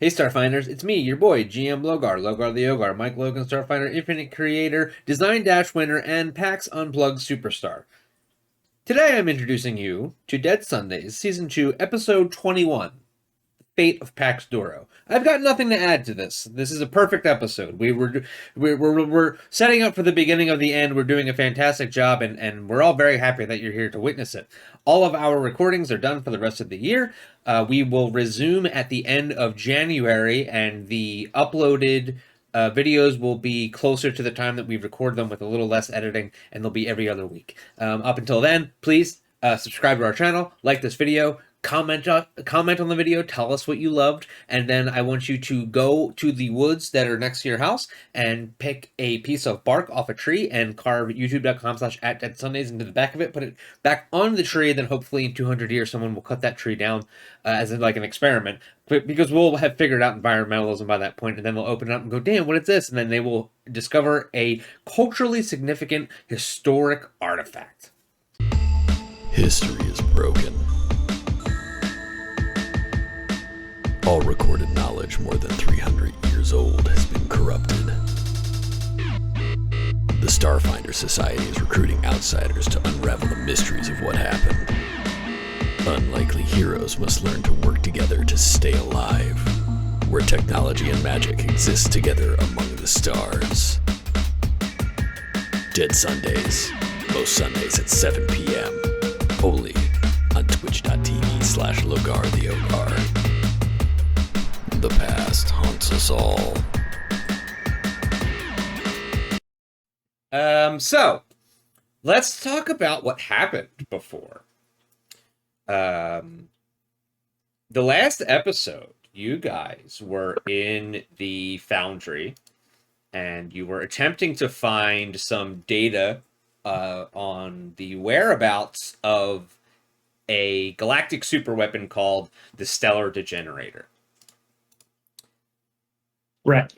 Hey Starfinders, it's me, your boy, GM Logar the Ogar, Mike Logan, Starfinder, Infinite Creator, Design Dash winner, and PAX Unplugged Superstar. Today I'm introducing you to Dead Sundays, Season 2, Episode 21, Fate of Pax Duro. I've got nothing to add to this. This is a perfect episode. We're setting up for the beginning of the end. We're doing a fantastic job, and we're all very happy that you're here to witness it. All of our recordings are done for the rest of the year. We will resume at the end of January, and the uploaded videos will be closer to the time that we record them with a little less editing, and they'll be every other week. Up until then, please subscribe to our channel, like this video, comment on the video, tell us what you loved, and then I want you to go to the woods that are next to your house and pick a piece of bark off a tree and carve youtube.com/@deadsundays into the back of it, put it back on the tree, and then hopefully in 200 years someone will cut that tree down like an experiment, because we'll have figured out environmentalism by that point, and then they'll open it up and go, damn, what is this? And then they will discover a culturally significant historic artifact. History is broken. All recorded knowledge more than 300 years old has been corrupted. The Starfinder Society is recruiting outsiders to unravel the mysteries of what happened. Unlikely heroes must learn to work together to stay alive, where technology and magic exist together among the stars. Dead Sundays, most Sundays at 7 p.m., only on twitch.tv/LogarTheOgar. The past haunts us all. So let's talk about what happened before. The last episode, you guys were in the foundry and you were attempting to find some data on the whereabouts of a galactic superweapon called the Stellar Degenerator. Right.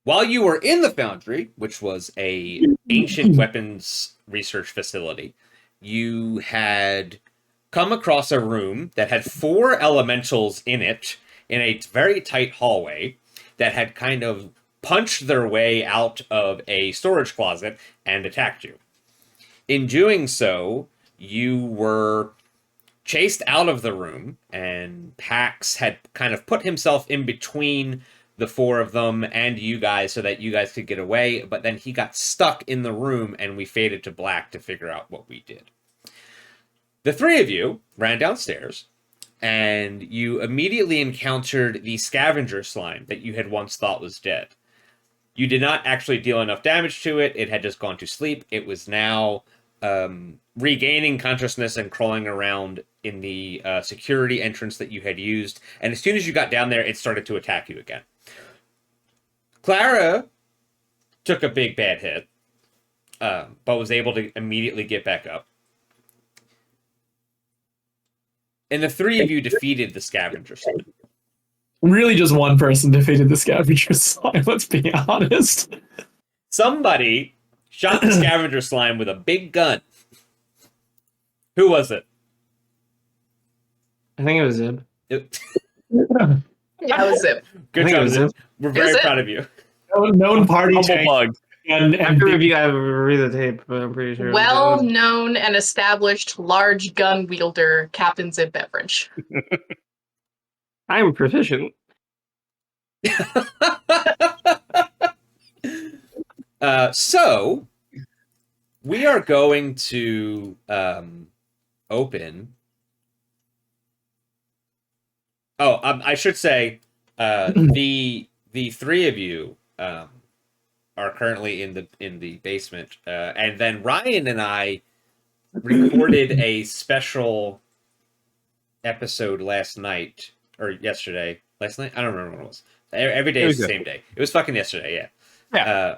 While you were in the foundry, which was a ancient weapons research facility, you had come across a room that had 4 elementals in it in a very tight hallway that had kind of punched their way out of a storage closet and attacked you. In doing so, you were chased out of the room, and Pax had kind of put himself in between the 4 of them and you guys so that you guys could get away, but then he got stuck in the room and we faded to black to figure out what we did. The 3 of you ran downstairs and you immediately encountered the scavenger slime that you had once thought was dead. You did not actually deal enough damage to it. It had just gone to sleep. It was now regaining consciousness and crawling around in the security entrance that you had used. And as soon as you got down there, it started to attack you again. Clara took a big bad hit, but was able to immediately get back up. And the 3 of you defeated the scavenger slime. Really just one person defeated the scavenger slime, let's be honest. Somebody shot the scavenger slime with a big gun. Who was it? I think it was Zib. Yeah, it was Zip. Good I think it job, was Zip. him. We're very Is it? proud of you. Known party Humble tank plug. and I have to big- read the tape, but I'm pretty sure. Well-known and established large gun wielder, Captain Zip Beverage. I'm proficient. So we are going to open. Oh, I should say the 3 of you are currently in the basement, and then Ryan and I recorded a special episode last night or yesterday. Last night, I don't remember when it was. Every day is the same day. It was fucking yesterday, yeah.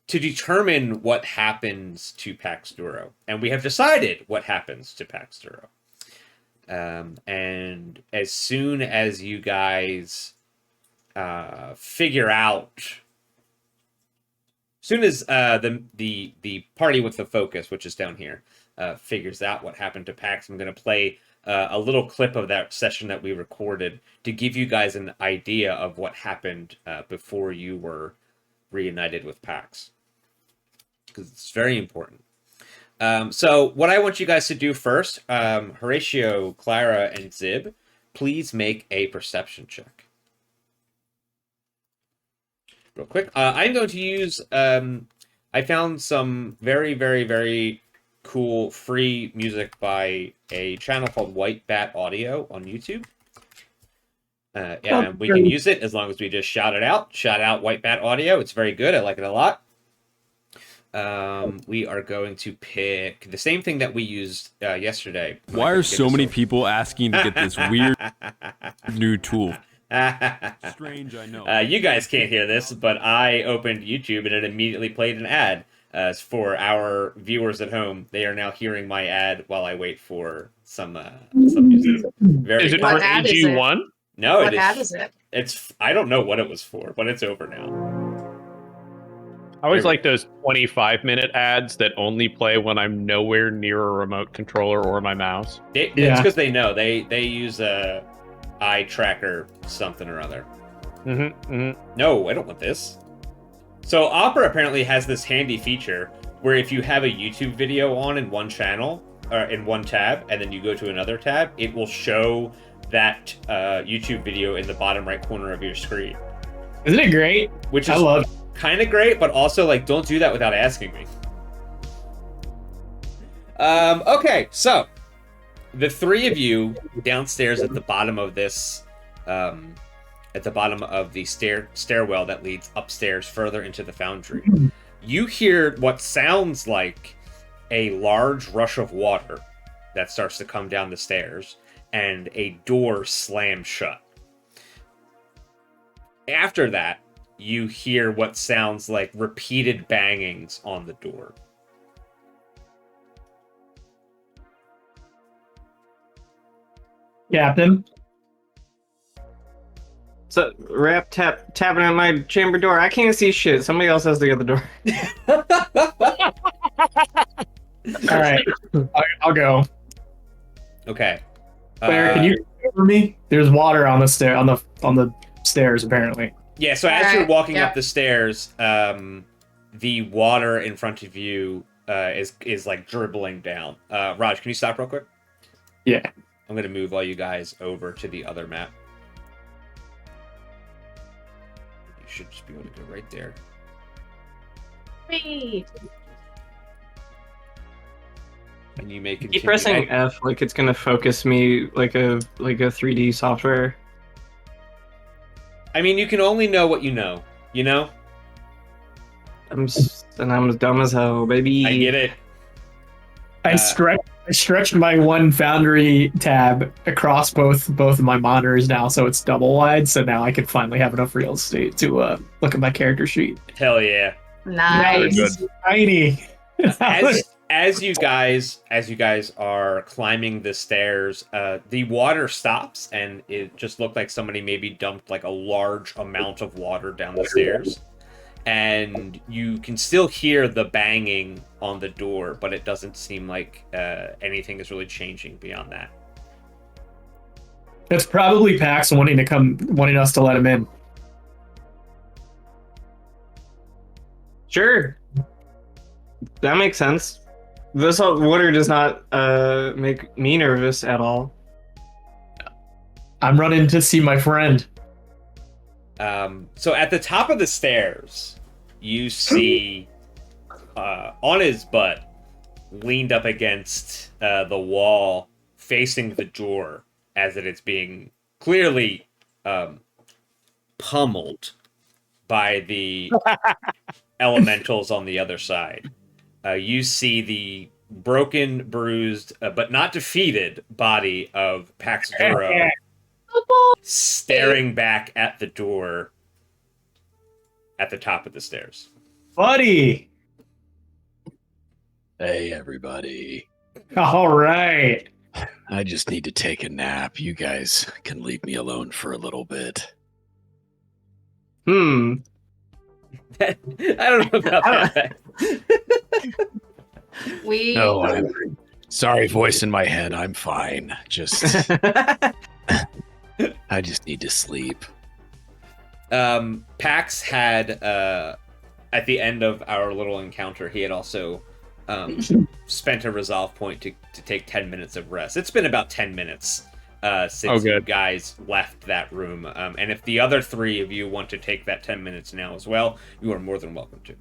To determine what happens to Pax Duro. And we have decided what happens to Pax Duro. And as soon as you guys figure out, as soon as the party with the focus, which is down here, figures out what happened to Pax. I'm going to play a little clip of that session that we recorded to give you guys an idea of what happened before you were reunited with Pax, because it's very important. So what I want you guys to do first, Horatio, Clara, and Zib, please make a perception check. Real quick. I'm going to use, I found some very, very, very cool free music by a channel called White Bat Audio on YouTube. And we can use it as long as we just shout it out. Shout out White Bat Audio. It's very good. I like it a lot. We are going to pick the same thing that we used yesterday. Why are so many people asking to get this weird new tool? Strange, I know. You guys can't hear this, but I opened YouTube and it immediately played an ad. For our viewers at home, they are now hearing my ad while I wait for some music. Is it What for ad is it? AG1? No, What ad is it? It's I don't know what it was for, but it's over now. I always like those 25-minute ads that only play when I'm nowhere near a remote controller or my mouse. It's Yeah. because they know they use a eye tracker something or other. No, I don't want this. So Opera apparently has this handy feature where if you have a YouTube video on in one channel or in one tab, and then you go to another tab, it will show that YouTube video in the bottom right corner of your screen, Isn't it great? which I is love kind of great, but also like don't do that without asking me. Okay, so the three of you downstairs at the bottom of this, at the bottom of the stairwell that leads upstairs further into the foundry, you hear what sounds like a large rush of water that starts to come down the stairs, and a door slams shut. After that, you hear what sounds like repeated bangings on the door. Captain. So, rap tapping at my chamber door. I can't see shit. Somebody else has to get the door. All right, I'll go. Okay. Claire, can you cover me? There's water on the stair on the stairs apparently. Yeah, so as Alright, you're walking yeah. up the stairs, the water in front of you is like dribbling down. Raj, can you stop real quick? Yeah. I'm going to move all you guys over to the other map. You should just be able to go right there. Wait. And you may continue. Keep pressing F like it's gonna focus me like a 3D software. I mean, you can only know what you know, you know? I'm as dumb as hell, baby. I get it. I stretched my one Foundry tab across both of my monitors now, so it's double wide. So now I can finally have enough real estate to look at my character sheet. Hell yeah. Nice. It's tiny. As you guys are climbing the stairs, the water stops, and it just looked like somebody maybe dumped like a large amount of water down the stairs. And you can still hear the banging on the door, but it doesn't seem like anything is really changing beyond that. It's probably Pax wanting us to let him in. Sure. That makes sense. This water does not make me nervous at all. I'm running to see my friend. So at the top of the stairs, you see on his butt, leaned up against the wall, facing the door, as it is being clearly pummeled by the elementals on the other side. You see the broken, bruised, but not defeated body of Pax Duro staring back at the door at the top of the stairs. Buddy! Hey, everybody. All right. I just need to take a nap. You guys can leave me alone for a little bit. I don't know about that. We No, Sorry, voice in my head. I'm fine. Just I just need to sleep. Pax had at the end of our little encounter, he had also spent a resolve point to take 10 minutes of rest. It's been about 10 minutes since you guys left that room. And if the other 3 of you want to take that 10 minutes now as well, you are more than welcome to.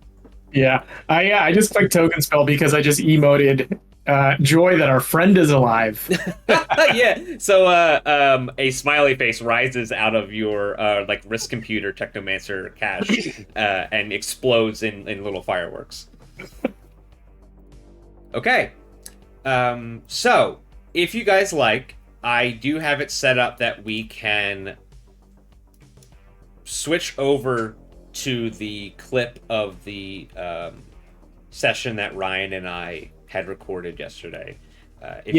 Yeah, I just clicked token spell because I just emoted joy that our friend is alive. Yeah, so a smiley face rises out of your like wrist computer technomancer cache and explodes in little fireworks. Okay, so if you guys like, I do have it set up that we can switch over to the clip of the session that Ryan and I had recorded yesterday. If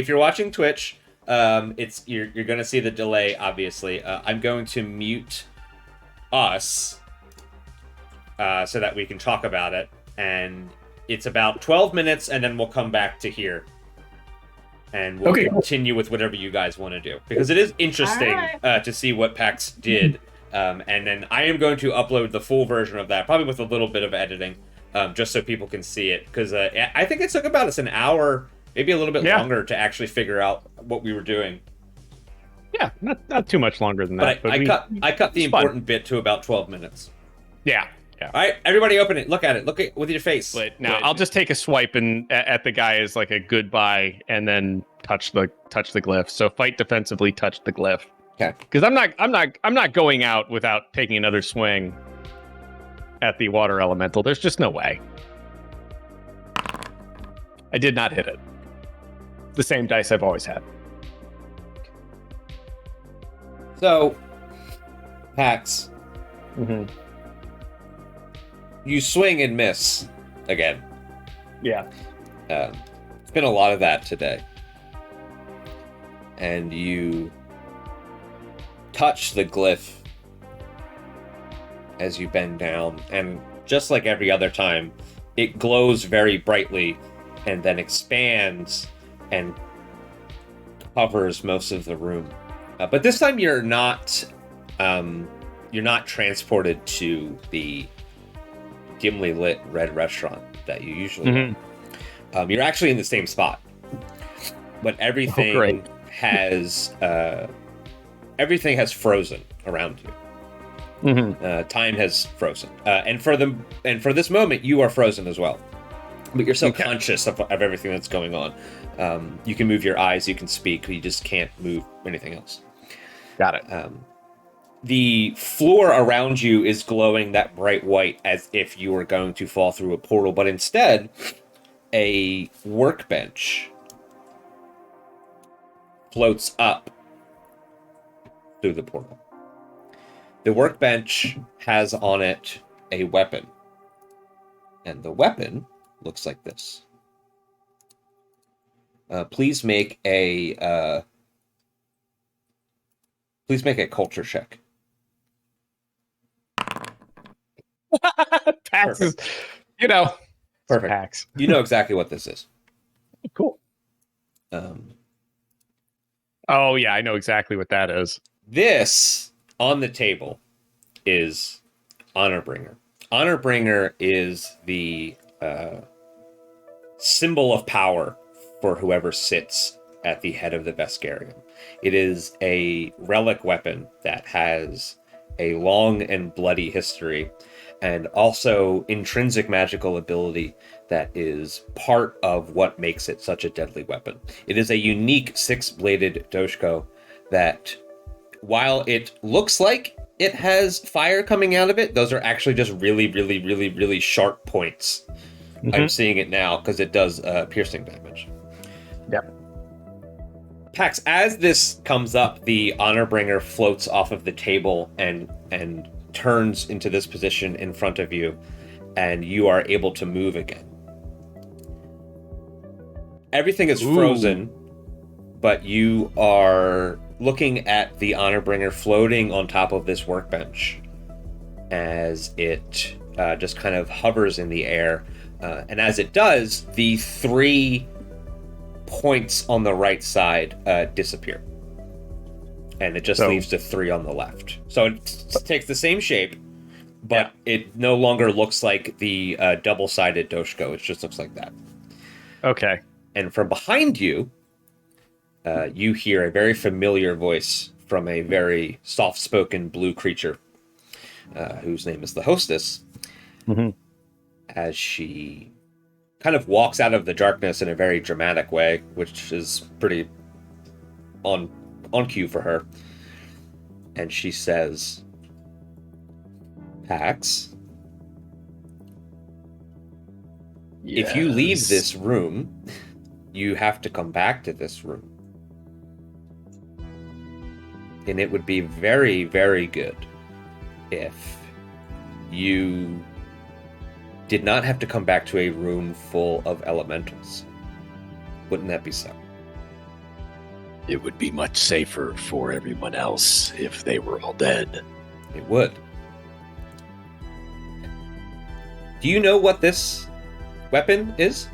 you're watching Twitch, you're going to see the delay. Obviously, I'm going to mute us so that we can talk about it, and it's about 12 minutes, and then we'll come back to here. And we'll continue with whatever you guys want to do. Because it is interesting to see what Pax did. And then I am going to upload the full version of that, probably with a little bit of editing, just so people can see it. Because I think it took about us an hour, maybe a little bit longer, to actually figure out what we were doing. Yeah, not too much longer than that. But I cut the important bit to about 12 minutes. Yeah. All right, everybody open it. Look at it. Look at with your face. But now I'll just take a swipe at the guy as like a goodbye, and then touch the glyph. So fight defensively, touch the glyph. Okay. Because I'm not going out without taking another swing at the water elemental. There's just no way. I did not hit it. The same dice I've always had. So, Pax. Mm-hmm. You swing and miss again. Yeah. It's been a lot of that today. And you touch the glyph as you bend down, and just like every other time, it glows very brightly and then expands and covers most of the room. But this time you're not transported to the dimly lit red restaurant that you usually you're actually in the same spot, but everything has frozen around you. Time has frozen, and for this moment you are frozen as well, but you're so conscious of everything that's going on. You can move your eyes, you can speak, you just can't move anything else. Got it. The floor around you is glowing that bright white as if you were going to fall through a portal, but instead, a workbench floats up through the portal. The workbench has on it a weapon, and the weapon looks like this. Please make a culture check. Pax is, Perfect. Pax. You know exactly what this is. Cool. Oh yeah, I know exactly what that is. This on the table is Honorbringer. Honorbringer is the symbol of power for whoever sits at the head of the Veskarium. It is a relic weapon that has a long and bloody history, and also intrinsic magical ability that is part of what makes it such a deadly weapon. It is a unique six-bladed doshko that, while it looks like it has fire coming out of it, those are actually just really, really, really, really sharp points. I'm seeing it now because it does piercing damage. Yep. Pax, as this comes up, the Honorbringer floats off of the table and turns into this position in front of you, and you are able to move again. Everything is frozen, but you are looking at the Honorbringer floating on top of this workbench as it just kind of hovers in the air, And as it does, the 3 points on the right side disappear. And it just leaves the 3 on the left. So it takes the same shape, but it no longer looks like the double-sided Doshko. It just looks like that. Okay. And from behind you, you hear a very familiar voice from a very soft-spoken blue creature, whose name is the hostess, as she kind of walks out of the darkness in a very dramatic way, which is pretty on cue for her. And she says, Pax, if you leave this room, you have to come back to this room. And it would be very, very good if you did not have to come back to a room full of elementals. Wouldn't that be so? It would be much safer for everyone else if they were all dead. It would. Do you know what this weapon is?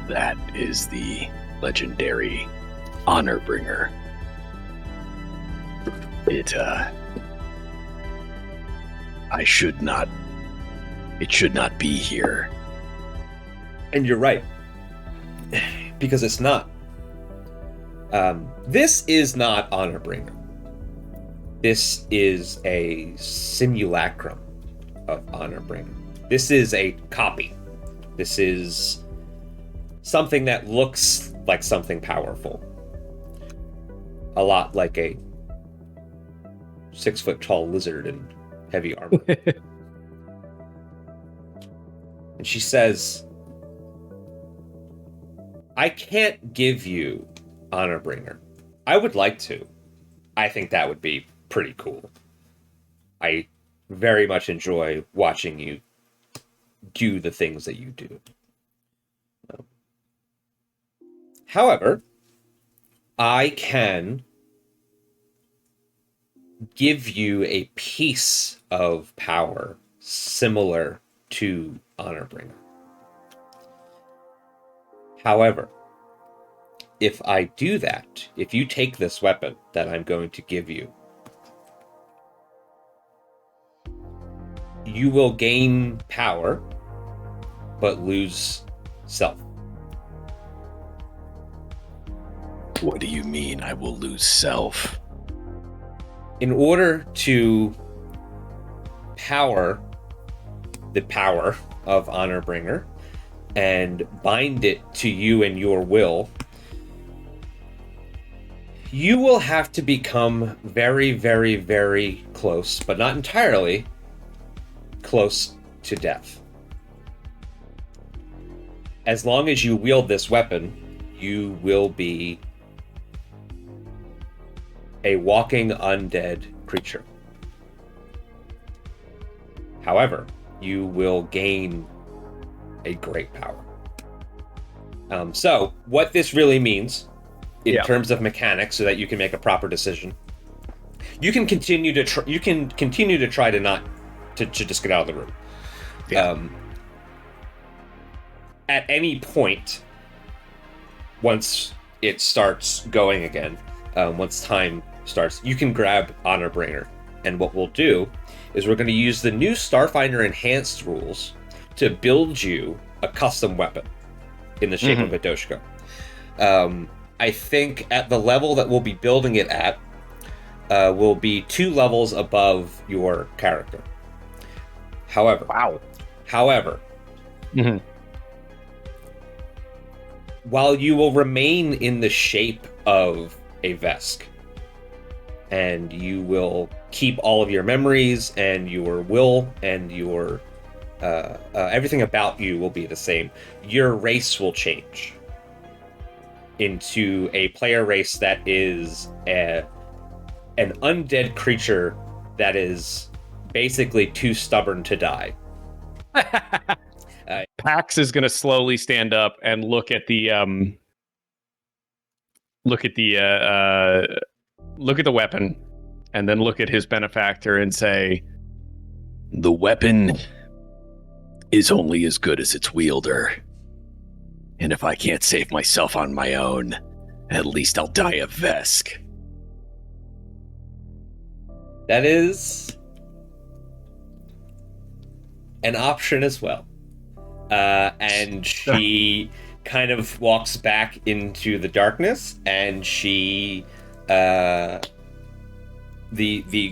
That is the legendary Honor Bringer. It should not be here. And you're right. Because it's not. This is not Honor Bringer. This is a simulacrum of Honor Bringer. This is a copy. This is something that looks like something powerful. A lot like a 6-foot-tall lizard in heavy armor. And she says, I can't give you Honor Bringer. I would like to. I think that would be pretty cool. I very much enjoy watching you do the things that you do. However, I can give you a piece of power similar to Honor Bringer. However, if I do that, if you take this weapon that I'm going to give you, you will gain power, but lose self. What do you mean I will lose self? In order to power the power of Honor Bringer and bind it to you and your will, you will have to become very, very, very close, but not entirely close to death. As long as you wield this weapon, you will be a walking undead creature. However, you will gain a great power. So, what this really means in terms of mechanics, so that you can make a proper decision, you can continue to try to not to just get out of the room. At any point, once it starts going again, once time starts, you can grab Honor Bringer. And what we'll do is we're going to use the new Starfinder Enhanced rules to build you a custom weapon in the shape of a Doshko. I think at the level that we'll be building it at, will be 2 levels above your character. However, while you will remain in the shape of a Vesk, and you will keep all of your memories and your will and your everything about you will be the same, your race will change into a player race that is an undead creature that is basically too stubborn to die. Pax is going to slowly stand up and look at the weapon, and then look at his benefactor and say, The weapon is only as good as its wielder. And if I can't save myself on my own, at least I'll die of Vesk. That is an option as well. And she kind of walks back into the darkness, and she, the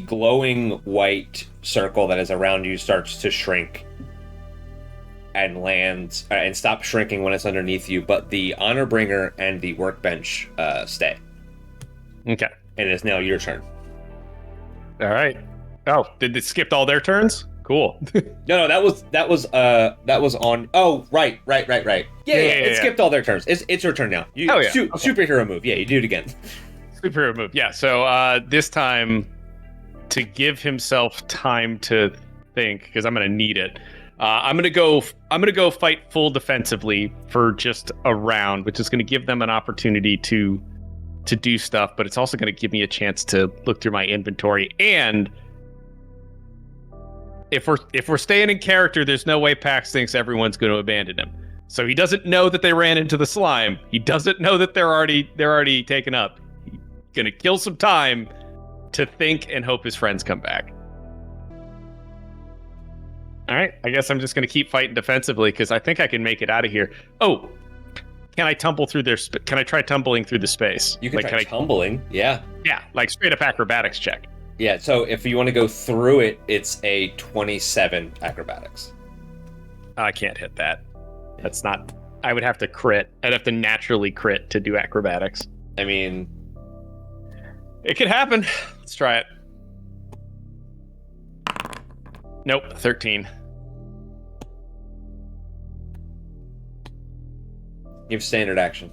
glowing white circle that is around you starts to shrink and lands and stop shrinking when it's underneath you, but the honor bringer and the workbench stay. Okay. And it's now your turn. All right. Oh, did it skip all their turns? Cool. No, that was on. Oh, right. Yeah, it skipped all their turns. It's your turn now. You, Okay. Superhero move. Yeah, you do it again. Superhero move. Yeah. So this time, to give himself time to think, because I'm gonna need it. I'm gonna go fight full defensively for just a round, which is gonna give them an opportunity to do stuff, but it's also gonna give me a chance to look through my inventory. And if we're staying in character, there's no way Pax thinks everyone's going to abandon him. So he doesn't know that they ran into the slime. He doesn't know that they're already taken up. He's gonna kill some time to think and hope his friends come back. All right, I guess I'm just going to keep fighting defensively because I think I can make it out of here. Oh, can I tumble through can I try tumbling through the space? You can try tumbling. Yeah. Yeah, like straight up acrobatics check. Yeah, so if you want to go through it, it's a 27 acrobatics. I can't hit that. That's not... I would have to crit. I'd have to naturally crit to do acrobatics. I mean... It could happen. Let's try it. Nope, 13. You have standard action.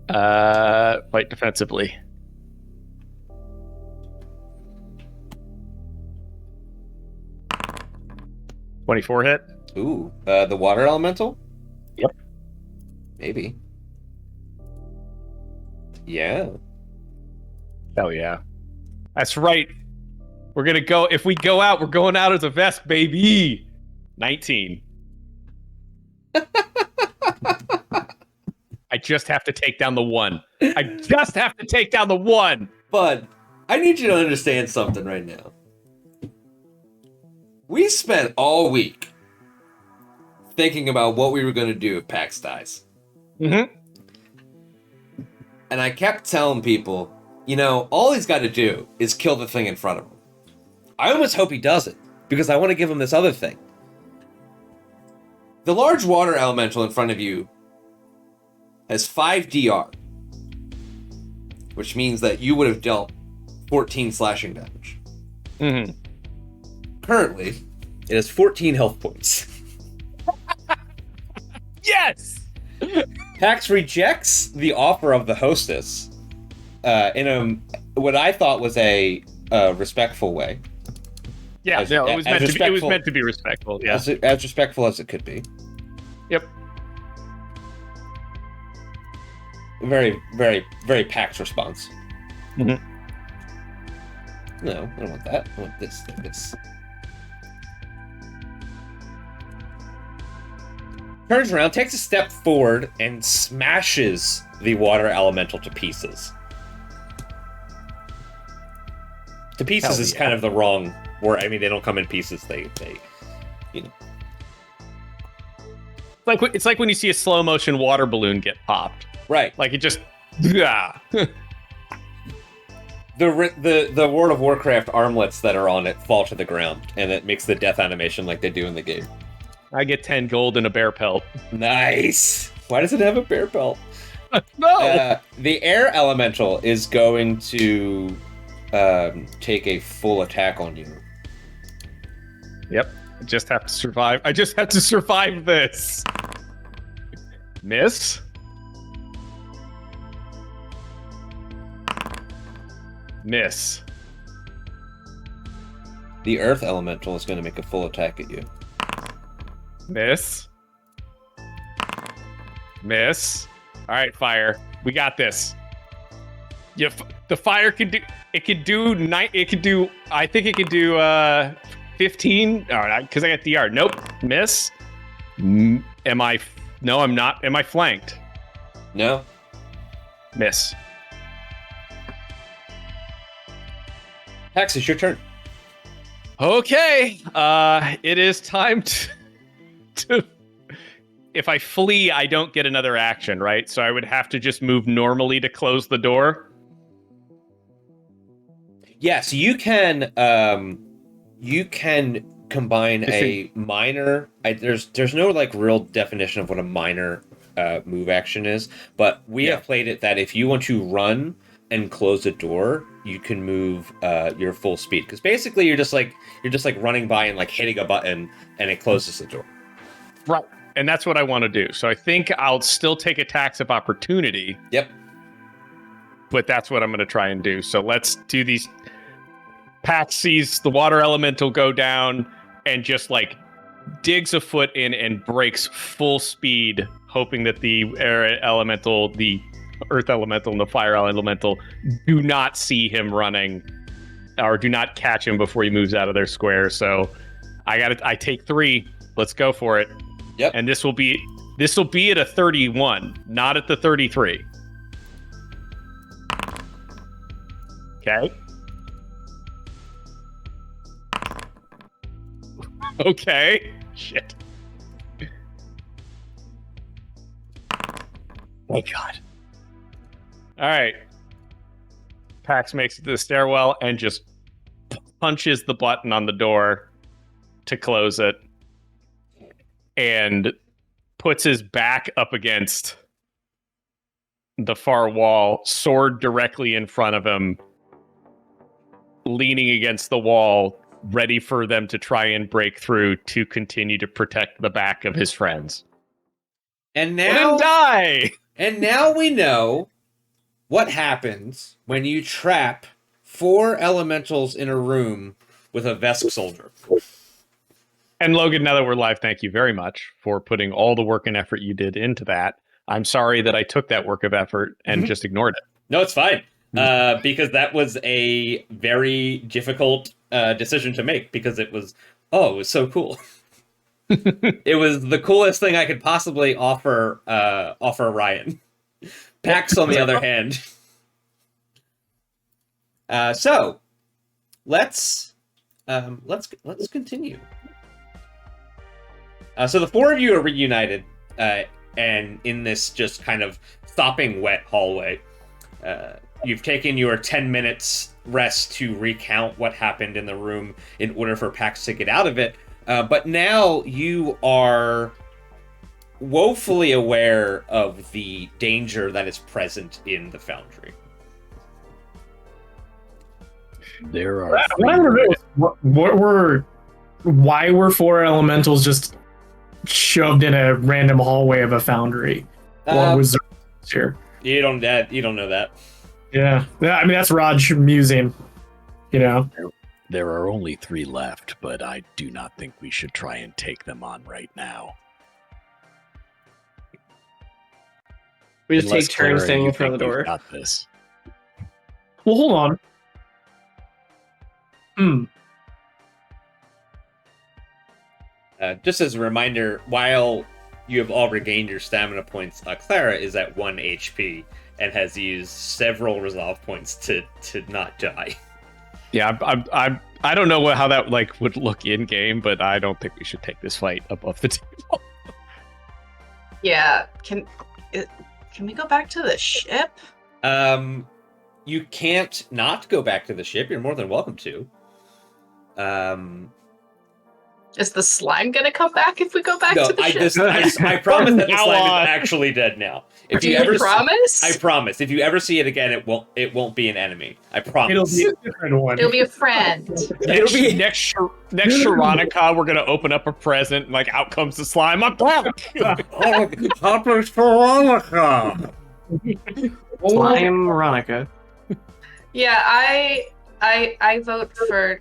Fight defensively. .24 hit. Ooh, the water elemental? Yep. Maybe. Yeah. Hell yeah. That's right. We're gonna go, if we go out, we're going out as a Vesk, baby. 19. I just have to take down the one. I just have to take down the one. Bud, I need you to understand something right now. We spent all week thinking about what we were going to do if Pax dies. Mm-hmm. And I kept telling people, all he's got to do is kill the thing in front of him. I almost hope he does it, because I want to give him this other thing. The large water elemental in front of you has 5 DR, which means that you would have dealt 14 slashing damage. Mm-hmm. Currently, it has 14 health points. Yes! Pax rejects the offer of the hostess in what I thought was a respectful way. Yeah, it was meant to be respectful. Yeah, as respectful as it could be. Yep. Very, very, very Pax response. Mm-hmm. No, I don't want that. I want this. This. Turns around, takes a step forward, and smashes the water elemental to pieces. To pieces is kind of the wrong word. I mean, they don't come in pieces. They It's like when you see a slow motion water balloon get popped. Right. Like it just... Yeah. The World of Warcraft armlets that are on it fall to the ground, and it makes the death animation like they do in the game. I get 10 gold and a bear pelt. Nice! Why does it have a bear pelt? No! The air elemental is going to take a full attack on you. Yep. I just have to survive. I just have to survive this. Miss? Miss. The earth elemental is going to make a full attack at you. Miss. Miss. All right, fire. We got this. The fire can do. It can do. I think it can do 15? All right, because I got DR. Nope. Miss. Am I? No, I'm not. Am I flanked? No. Miss. Pax, it's your turn. Okay. It is time to. If I flee, I don't get another action, right? So I would have to just move normally to close the door. Yes, you can combine a minor. There's no like real definition of what a minor move action is, but we have played it that if you want to run and close a door, you can move your full speed, because basically you're just like running by and like hitting a button and it closes the door. Right. And that's what I want to do. So I think I'll still take attacks of opportunity. Yep. But that's what I'm going to try and do. So let's do these. Pax sees the water elemental go down and just like digs a foot in and breaks full speed, hoping that the air elemental, the earth elemental, and the fire elemental do not see him running or do not catch him before he moves out of their square. So I take 3. Let's go for it. Yep. And this will be at a 31, not at the 33. Okay. Okay. Shit. Oh God. All right. Pax makes it to the stairwell and just punches the button on the door to close it, and puts his back up against the far wall, sword directly in front of him, leaning against the wall, ready for them to try and break through to continue to protect the back of his friends. And Let now him die! And now we know what happens when you trap 4 elementals in a room with a Vesk Soldier. And Logan, now that we're live, thank you very much for putting all the work and effort you did into that. I'm sorry that I took that work of effort and just ignored it. No, it's fine. Because that was a very difficult decision to make, because it was so cool. It was the coolest thing I could possibly offer Ryan. Pax, on the other hand. So let's continue. So the 4 of you are reunited, and in this just kind of sopping wet hallway. You've taken your 10 minutes rest to recount what happened in the room in order for Pax to get out of it. But now you are woefully aware of the danger that is present in the foundry. There are. Why were 4 elementals just shoved in a random hallway of a foundry? What was here? You don't know that. Yeah, I mean that's Raj musing. You know, There are only 3 left, but I do not think we should try and take them on right now. We just Unless, take turns Clara, standing you in front of the think door. we've got this. well, hold on. Just as a reminder, while you have all regained your stamina points, Clara is at 1 HP and has used several resolve points to not die. Yeah, I don't know how that would look in game, but I don't think we should take this fight above the table. Yeah, can we go back to the ship? You can't not go back to the ship. You're more than welcome to. Is the slime gonna come back if we go back No, to the ship? I promise that the Now slime on. is actually dead now. If Do you promise? I promise. If you ever see it again, it won't be an enemy. I promise. It'll be a different one. It'll be a friend. Next Sharonica, we're gonna open up a present, and out comes the slime. I'm back. Slime Ronica. Yeah, I vote for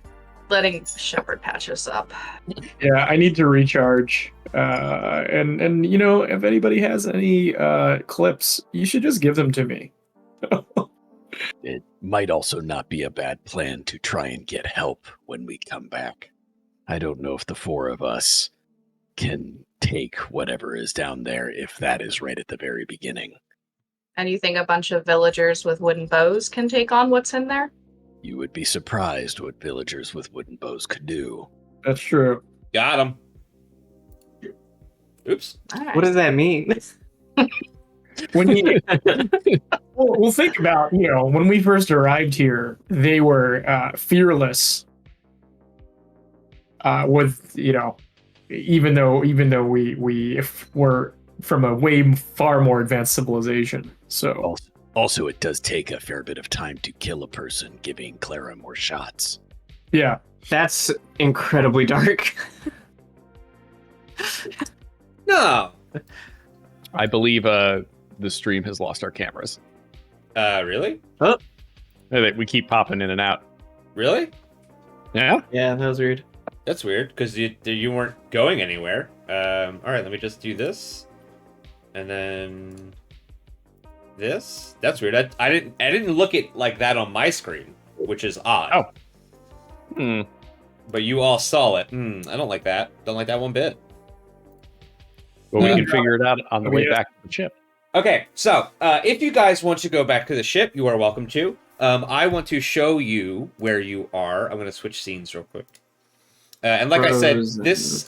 letting Shepard patch us up. Yeah, I need to recharge. And if anybody has any clips, you should just give them to me. It might also not be a bad plan to try and get help when we come back. I don't know if the four of us can take whatever is down there if that is right at the very beginning. And you think a bunch of villagers with wooden bows can take on what's in there? You would be surprised what villagers with wooden bows could do. That's true. Got him. Oops. All right. What does that mean? When you well, think about, when we first arrived here, they were fearless. With even though we were from a way far more advanced civilization. So Also, it does take a fair bit of time to kill a person, giving Clara more shots. yeah. That's incredibly dark. No. I believe the stream has lost our cameras. Really? We keep popping in and out. Really? Yeah? Yeah, that was weird. That's weird, because you weren't going anywhere. Alright, let me just do this. And then... this? That's weird. I didn't look at like that on my screen, which is odd. Oh. Hmm. But you all saw it. I don't like that. Don't like that one bit. But we can figure it out on the way Yeah. back to the ship. Okay, so if you guys want to go back to the ship, you are welcome to. I want to show you where you are. I'm going to switch scenes real quick. And like I said, this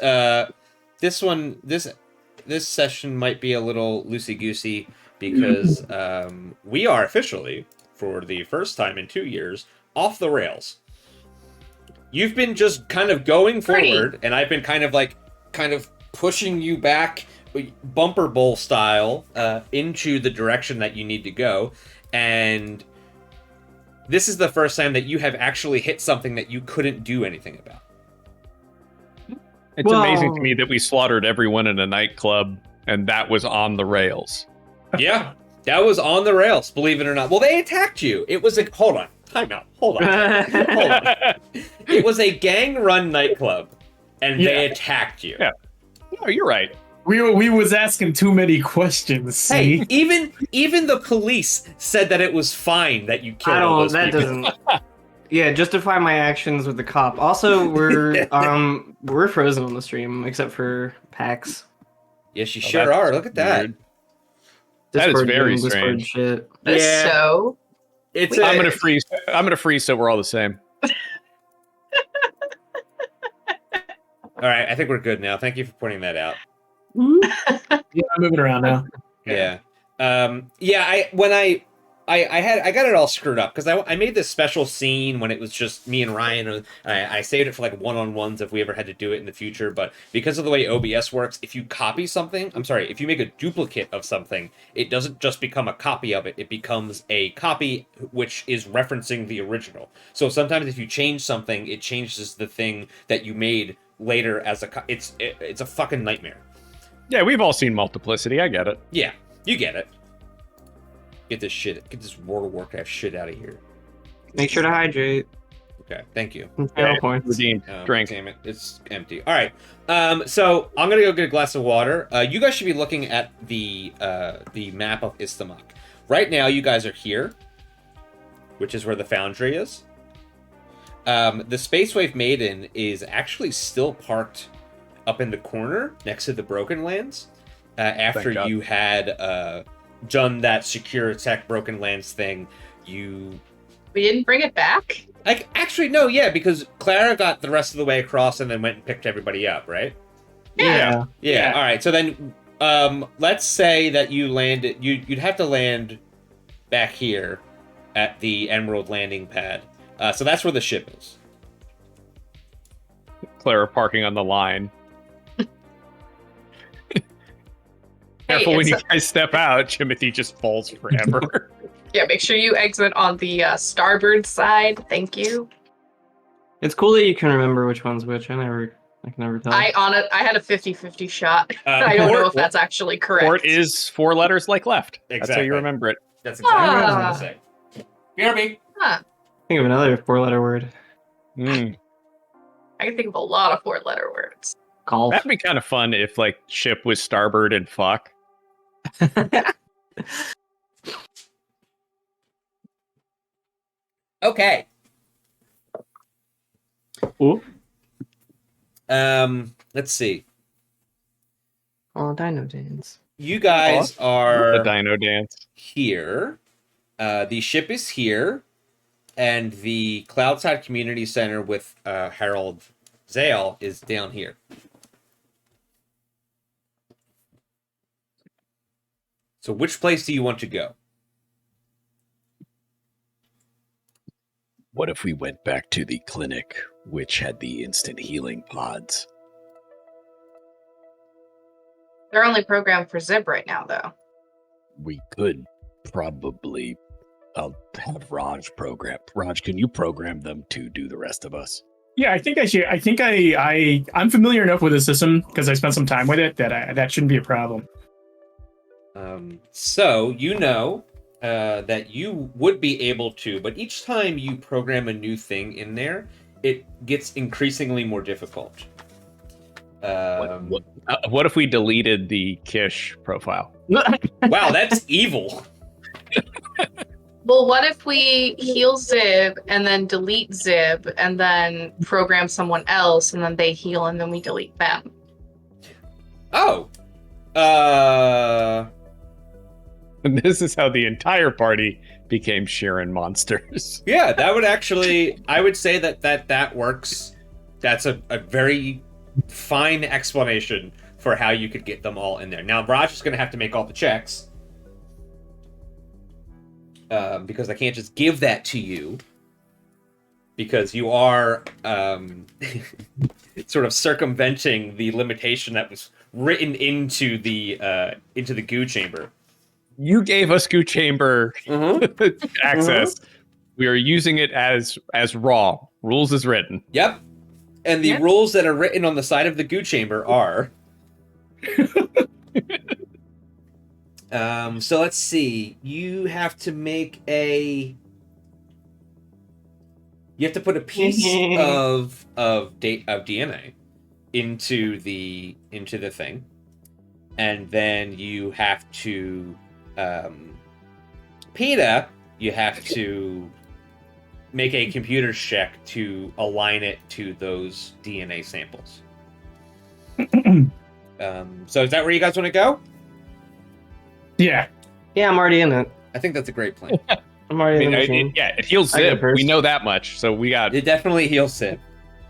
session might be a little loosey-goosey because we are officially, for the first time in 2 years, off the rails. You've been just kind of going forward, and I've been kind of pushing you back, bumper bowl style, into the direction that you need to go. And this is the first time that you have actually hit something that you couldn't do anything about. It's amazing to me that we slaughtered everyone in a nightclub, and that was on the rails. Yeah, that was on the rails, believe it or not. Well, they attacked you. It was a... Hold on. Time out. Hold on. Hold on. It was a gang-run nightclub, and they attacked you. Yeah. No, you're right. We was asking too many questions. See? Hey, even the police said that it was fine that you killed all those That people. doesn't. Yeah, justify my actions with the cop. Also, we're frozen on the stream except for PAX. Yes, you Oh, sure that's are. Look at that. weird. That is Discord very doing Discord strange. shit. So It's I'm gonna freeze. I'm gonna freeze so we're all the same. All right, I think we're good now. Thank you for pointing that out. Yeah, I'm moving around now. Yeah. I got it all screwed up because I made this special scene when it was just me and Ryan. I saved it for like one-on-ones if we ever had to do it in the future. But because of the way OBS works, if you copy something, if you make a duplicate of something, it doesn't just become a copy of it. It becomes a copy which is referencing the original. So sometimes if you change something, it changes the thing that you made later as it's a fucking nightmare. Yeah, we've all seen Multiplicity. I get it. Yeah, you get it. Get this World of Warcraft shit out of here. Make sure to hydrate. Okay, thank you. No points. Redeemed. Drink. Damn it, it's empty. All right, so I'm gonna go get a glass of water. You guys should be looking at the map of Istamak. Right now, you guys are here, which is where the foundry is. The Space Wave Maiden is actually still parked up in the corner next to the Broken Lands. After you had done that secure tech Broken Lands thing, we didn't bring it back? Actually, no, yeah, because Clara got the rest of the way across and then went and picked everybody up, right? Yeah. Yeah. All right. So then, let's say that you landed. You'd have to land back here at the Emerald landing pad. So that's where the ship is. Clara parking on the line. Careful when you guys step out. Timothy just falls forever. Yeah, make sure you exit on the starboard side. Thank you. It's cool that you can remember which one's which. I can never tell. I had a 50-50 shot. I don't know if that's actually correct. Port is 4 letters like left. That's how Exactly. you remember it. That's exactly what I was going to say. BRB. Think of another 4-letter word. Mm. I can think of a lot of 4-letter words. Golf. That'd be kind of fun if like ship was starboard and fuck. Okay. Ooh. Let's see. Oh, Dino Dance. You guys The are Dino Dance. here. The ship is here, and the Cloudside Community Center with Harold Zale is down here. So which place do you want to go? What if we went back to the clinic, which had the instant healing pods? They're only programmed for Zib right now, though. We could probably. I'll have Raj program. Raj, can you program them to do the rest of us? Yeah, I think I should. I think I'm familiar enough with the system because I spent some time with it that shouldn't be a problem. So you know that you would be able to, but each time you program a new thing in there, it gets increasingly more difficult. What if we deleted the Kish profile? Wow, that's evil. Well, what if we heal Zib and then delete Zib and then program someone else and then they heal and then we delete them? Oh. And this is how the entire party became Sharon monsters. Yeah, that would actually, I would say that works. That's a very fine explanation for how you could get them all in there. Now, Raj is going to have to make all the checks. Because I can't just give that to you. Because you are sort of circumventing the limitation that was written into the goo chamber. You gave us Goo Chamber access. We are using it as raw. Rules is written. Yep. And the rules that are written on the side of the goo chamber are... so let's see. You have to make a... You have to put a piece of DNA into the thing. And then you have to... PETA, you have to make a computer check to align it to those DNA samples. So is that where you guys want to go? Yeah. Yeah, I'm already in it. I think that's a great plan. I'm already in the machine. It heals I get Zib. first. We know that much. So we got It definitely heals Sid.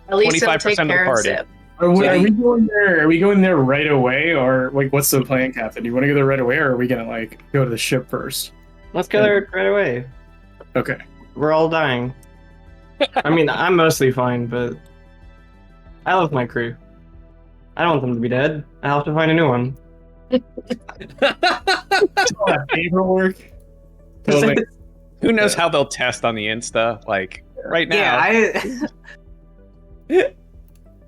At least Zib 25% take of the care of party. Zib. Are So we going there? Are we going there right away, or like what's the plan, Captain? Do you want to go there right away, or are we gonna like go to the ship first? Let's go there right away. Okay. We're all dying. I mean, I'm mostly fine, but I love my crew. I don't want them to be dead. I'll have to find a new one. All that paperwork. Totally. Who knows how they'll test on the Insta? Like right now. Yeah,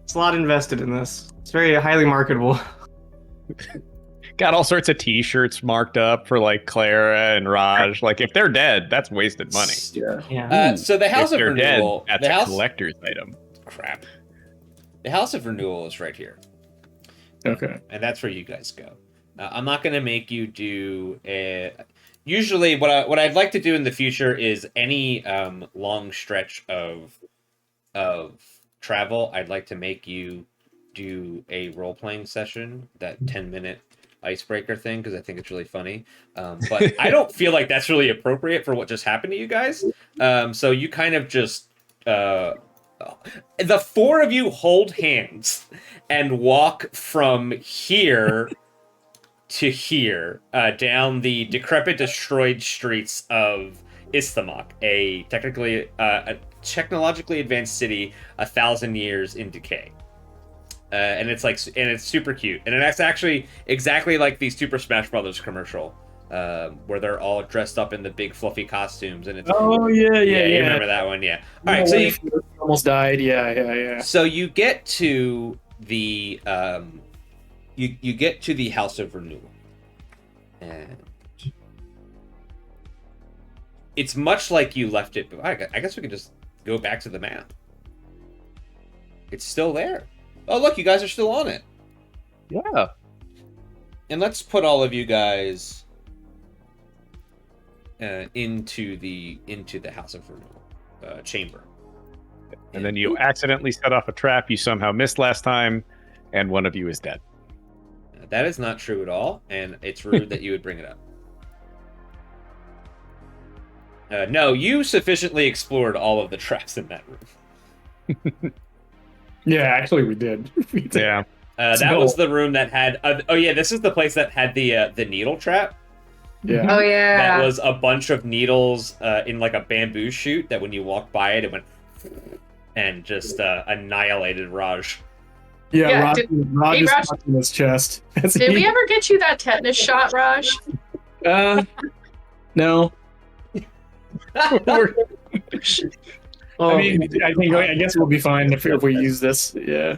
it's a lot invested in this. It's very highly marketable. Got all sorts of T-shirts marked up for like Clara and Raj. Like if they're dead, that's wasted money. Yeah. Yeah. So the House If of they're Renewal... dead, the that's house... a collector's item. Crap. The House of Renewal is right here. Okay. And that's where you guys go. I'm not going to make you do a... Usually, what I'd like to do in the future is any long stretch of travel, I'd like to make you do a role-playing session, that 10-minute icebreaker thing, because I think it's really funny. But I don't feel like that's really appropriate for what just happened to you guys. So you kind of just... the four of you hold hands and walk from here to here, down the decrepit, destroyed streets of Isthamok, a technologically advanced city 1,000 years in decay. And it's super cute, and it's actually exactly like the Super Smash Brothers commercial, where they're all dressed up in the big fluffy costumes, and it's Oh yeah. you remember that one, yeah. All right, so you almost died. Yeah. So you get to the you get to the House of Renewal, and it's much like you left it. I guess we could just go back to the map. It's still there. Oh, look, you guys are still on it. Yeah. And let's put all of you guys into the House of Renewal chamber. And then you accidentally set off a trap you somehow missed last time, and one of you is dead. That is not true at all, and it's rude that you would bring it up. No, you sufficiently explored all of the traps in that room. Yeah, actually, we did. We did. Yeah. That was the room that had. Oh yeah, this is the place that had the needle trap. Yeah. Oh yeah. That was a bunch of needles in like a bamboo shoot that when you walked by it, it went and just annihilated Raj. Yeah, Yeah, Raj hey, is Raj, touching his chest. Did we ever get you that tetanus shot, Raj? No. Oh, I guess we'll be fine if we use this. Yeah.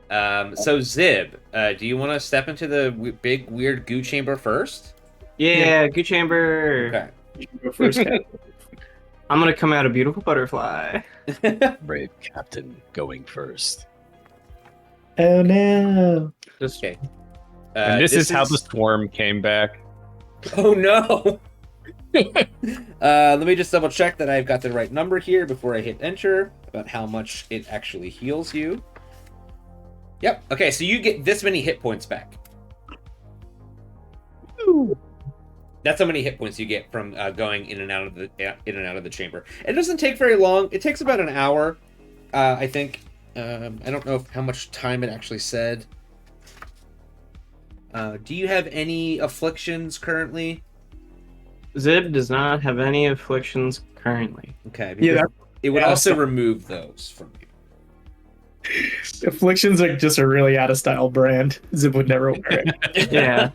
So Zib, do you want to step into the big weird goo chamber first? yeah, good chamber. Okay. Go first. Kat. I'm gonna come out a beautiful butterfly. Brave captain going first. Oh no. Just Okay. And this is how the swarm came back. Oh no! Let me just double check that I've got the right number here before I hit enter about how much it actually heals you. Yep. Okay, so you get this many hit points back. That's how many hit points you get from going in and out of the chamber. It doesn't take very long. It takes about an hour, I think. I don't know how much time it actually said. Do you have any afflictions currently? Zib does not have any afflictions currently. Okay. Yeah, It would yeah, also that's- remove those from you. Afflictions are just a really out of style brand. Zib would never wear it. Yeah.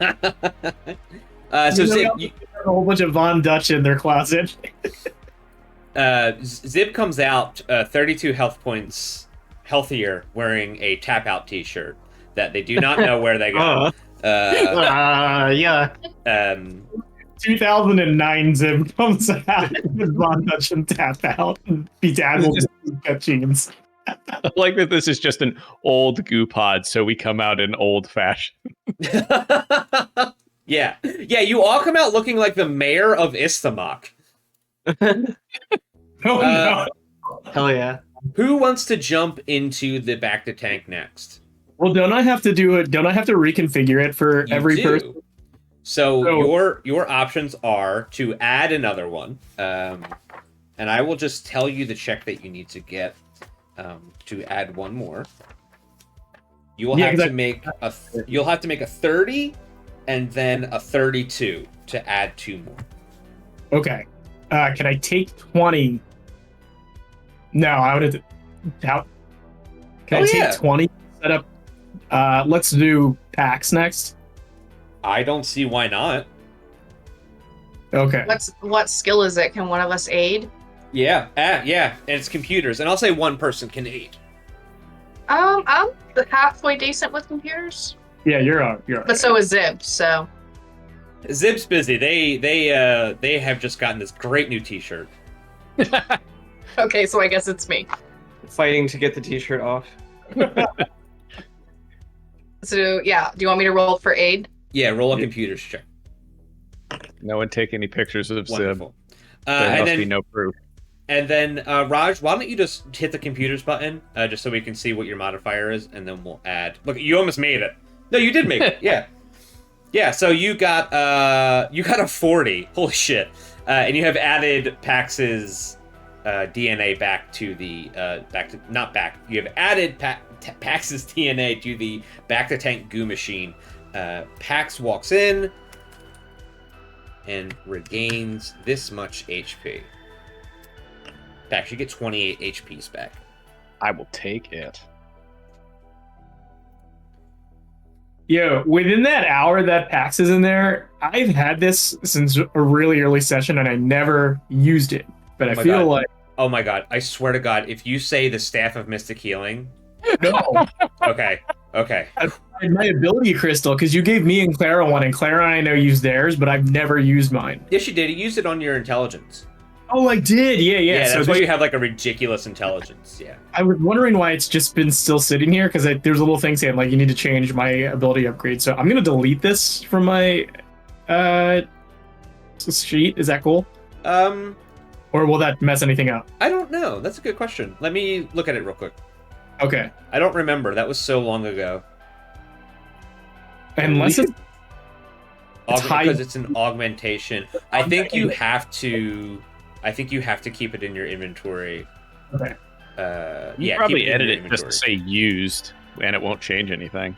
So You know, Zib, they have a whole bunch of Von Dutch in their closet. Zib comes out 32 health points healthier wearing a tap out t-shirt that they do not know where they got. Yeah. 2009 Zib comes out with Von Dutch and tap out and bedazzled cut jeans. I like that this is just an old goo pod, so we come out in old fashion. Yeah, you all come out looking like the mayor of Istamak. Oh no. Hell yeah. Who wants to jump into the back to tank next? Well, don't I have to do it? Don't I have to reconfigure it for You every do. person? So your options are to add another one, and I will just tell you the check that you need to get to add one more. You will have to make you'll have to make a 30 and then a 32 to add two more. Okay. Can I take 20? No, I would have to. Can I take 20? Set up. Let's do Pax next. I don't see why not. Okay. What skill is it? Can one of us aid? Yeah, and it's computers, and I'll say one person can aid. I'm halfway decent with computers, Yeah, you're on. but so is Zib. So Zib's busy. They have just gotten this great new T-shirt. okay, so I guess it's me. Fighting to get the t-shirt off. So yeah, do you want me to roll for aid? Yeah, roll a computers check. No one take any pictures of Zib. Wonderful. There And must then be no proof. And then, Raj, why don't you just hit the computers button, just so we can see what your modifier is, and then we'll add. Look, you almost made it. No, you did make it. Yeah, yeah. So you got a 40. Holy shit! And you have added Pax's DNA back to the You have added Pax's DNA to the back to tank goo machine. Pax walks in and regains this much HP. Pax, you get 28 HPs back. I will take it. Yeah, within that hour that Pax is in there, I've had this since a really early session and I never used it. But I feel like Oh my god, I swear to god, if you say the Staff of Mystic Healing... no. Okay. My ability crystal, because you gave me and Clara one, and Clara and I know use theirs, but I've never used mine. Yes, you did. You used it on your intelligence. Oh, I did. Yeah. Yeah, So that's why you have like a ridiculous intelligence. Yeah. I was wondering why it's just been still sitting here, because there's a little thing saying like you need to change my ability upgrade. So I'm gonna delete this from my sheet. Is that cool? Or will that mess anything up? I don't know. That's a good question. Let me look at it real quick. Okay. I don't remember. That was so long ago. Unless it's high. Because it's an augmentation. I think you have to keep it in your inventory. Okay. You Yeah, probably keep in edit your it just to say used, and it won't change anything.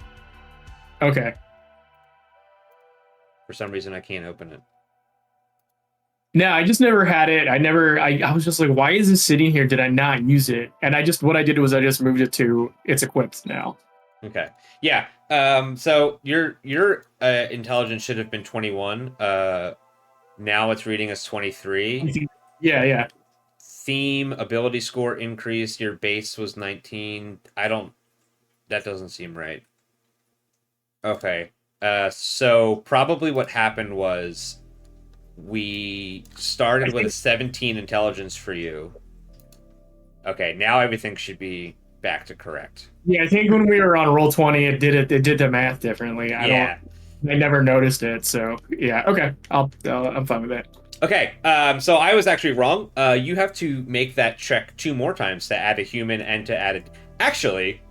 Okay. For some reason, I can't open it. No, I just never had it. I was just like, why is this sitting here? Did I not use it? And what I did was I just moved it to it's equipped now. Okay. Yeah. So your intelligence should have been 21. Now it's reading as 23. Yeah. Theme ability score increased. Your base was 19. That doesn't seem right. Okay. So probably what happened was we started with a 17 intelligence for you. Okay, now everything should be back to correct. Yeah, I think when we were on Roll20, it did the math differently. I never noticed it. So yeah, okay, I'm fine with that. Okay, so I was actually wrong. You have to make that check 2 more times to add a human and to add it. Actually,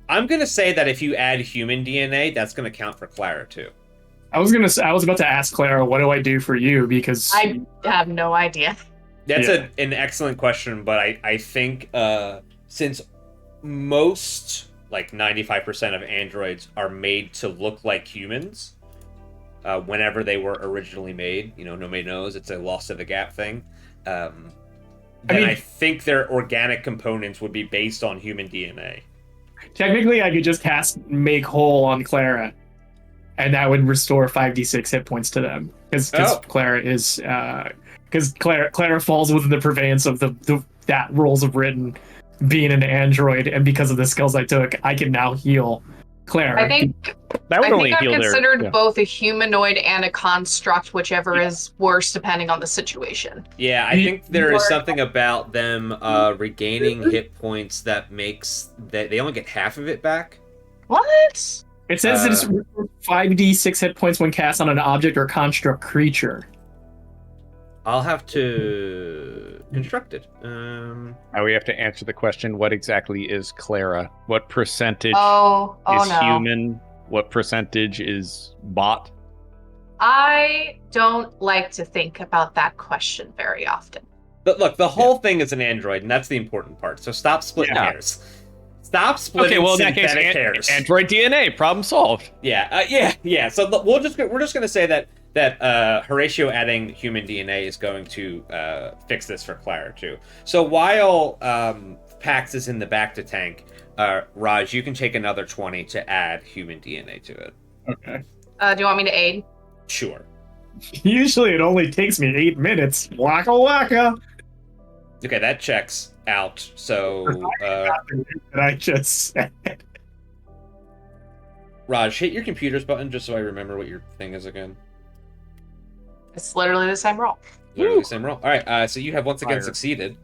I'm gonna say that if you add human DNA, that's gonna count for Clara too. I was about to ask Clara, what do I do for you? Because I have no idea. That's an excellent question, but I think since most, like 95% of androids are made to look like humans whenever they were originally made, nobody knows, it's a lost to the gap thing. I think their organic components would be based on human DNA. Technically, I could just cast Make Whole on Clara, and that would restore 5d6 hit points to them. Because Clara is... Because Clara falls within the purveyance of that rules of written being an android, and because of the skills I took, I can now heal Clara. I think That would only I've heal considered both a humanoid and a construct, whichever is worse depending on the situation. Yeah, I think there is something about them regaining hit points that makes that they only get half of it back. What? It says it's 5d6 hit points when cast on an object or construct creature. I'll have to construct it. Now we have to answer the question: what exactly is Clara? What percentage is no. human? What percentage is bot? I don't like to think about that question very often. But look, the whole thing is an android, and that's the important part. So stop splitting hairs. Stop splitting synthetic hairs. Android DNA, problem solved. Yeah. So we're just gonna say that Horatio adding human DNA is going to fix this for Clara too. So while Pax is in the back to tank, Raj, you can take another 20 to add human DNA to it. Okay. Do you want me to aid? Sure. Usually it only takes me 8 minutes. Waka waka. Okay, that checks out. So that I just said. Raj, hit your computer's button just so I remember what your thing is again. It's literally the same roll. Literally the same roll. All right, so you have once again Fire. succeeded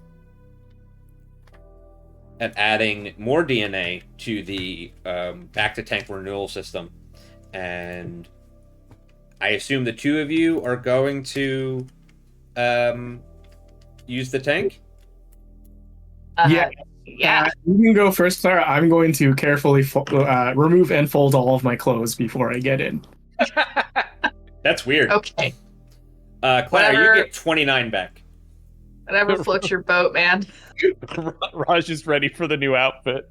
at adding more DNA to the back to tank renewal system, and I assume the two of you are going to use the tank. Yeah. You can go first, Clara. I'm going to carefully remove and fold all of my clothes before I get in. That's weird. Okay. Clara, you get 29 back. Whatever floats your boat, man. Raj is ready for the new outfit.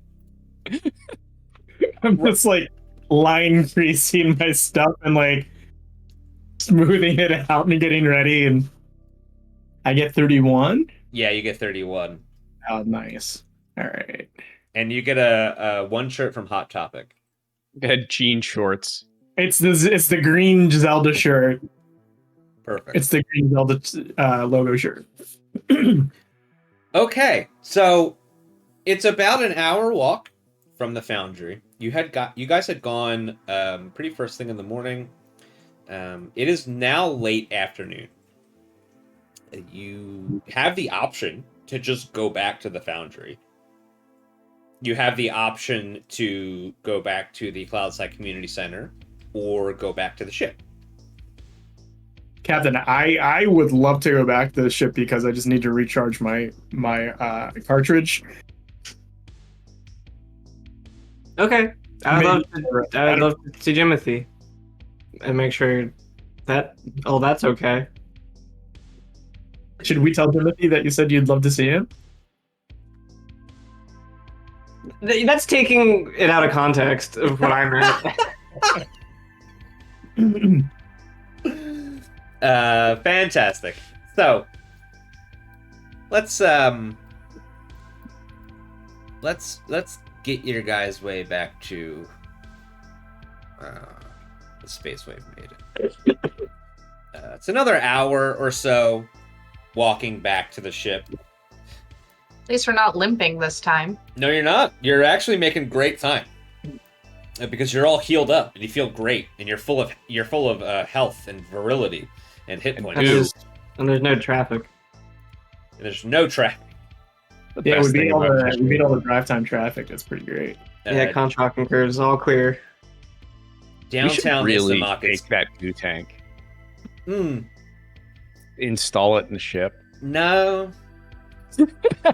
I'm just like line creasing my stuff and like smoothing it out and getting ready, and I get 31. Yeah, you get 31. Oh, nice. All right. And you get a one shirt from Hot Topic. Had jean shorts. It's the green Zelda shirt. Perfect. It's the green Zelda logo shirt. Okay, so it's about an hour walk from the foundry. You guys had gone pretty first thing in the morning. It is now late afternoon. You have the option to just go back to the foundry. You have the option to go back to the Cloudside Community Center or go back to the ship. Captain, I would love to go back to the ship because I just need to recharge my cartridge. Okay. I'd Maybe- love to see Jimothy and make sure that that's okay. Should we tell Timothy that you said you'd love to see him? That's taking it out of context of what I meant. Fantastic. So let's get your guys' way back to the Space Wave Maiden. It's another hour or so walking back to the ship. At least we're not limping this time. No, you're not. You're actually making great time because you're all healed up and you feel great and you're full of health and virility and hit points. And there's no traffic. And there's no traffic. Yeah, we beat all we the drive time traffic. That's pretty great. Yeah, contracting curves all clear. Downtown really Islamok is take that goo tank, Hmm. install it in the ship. No.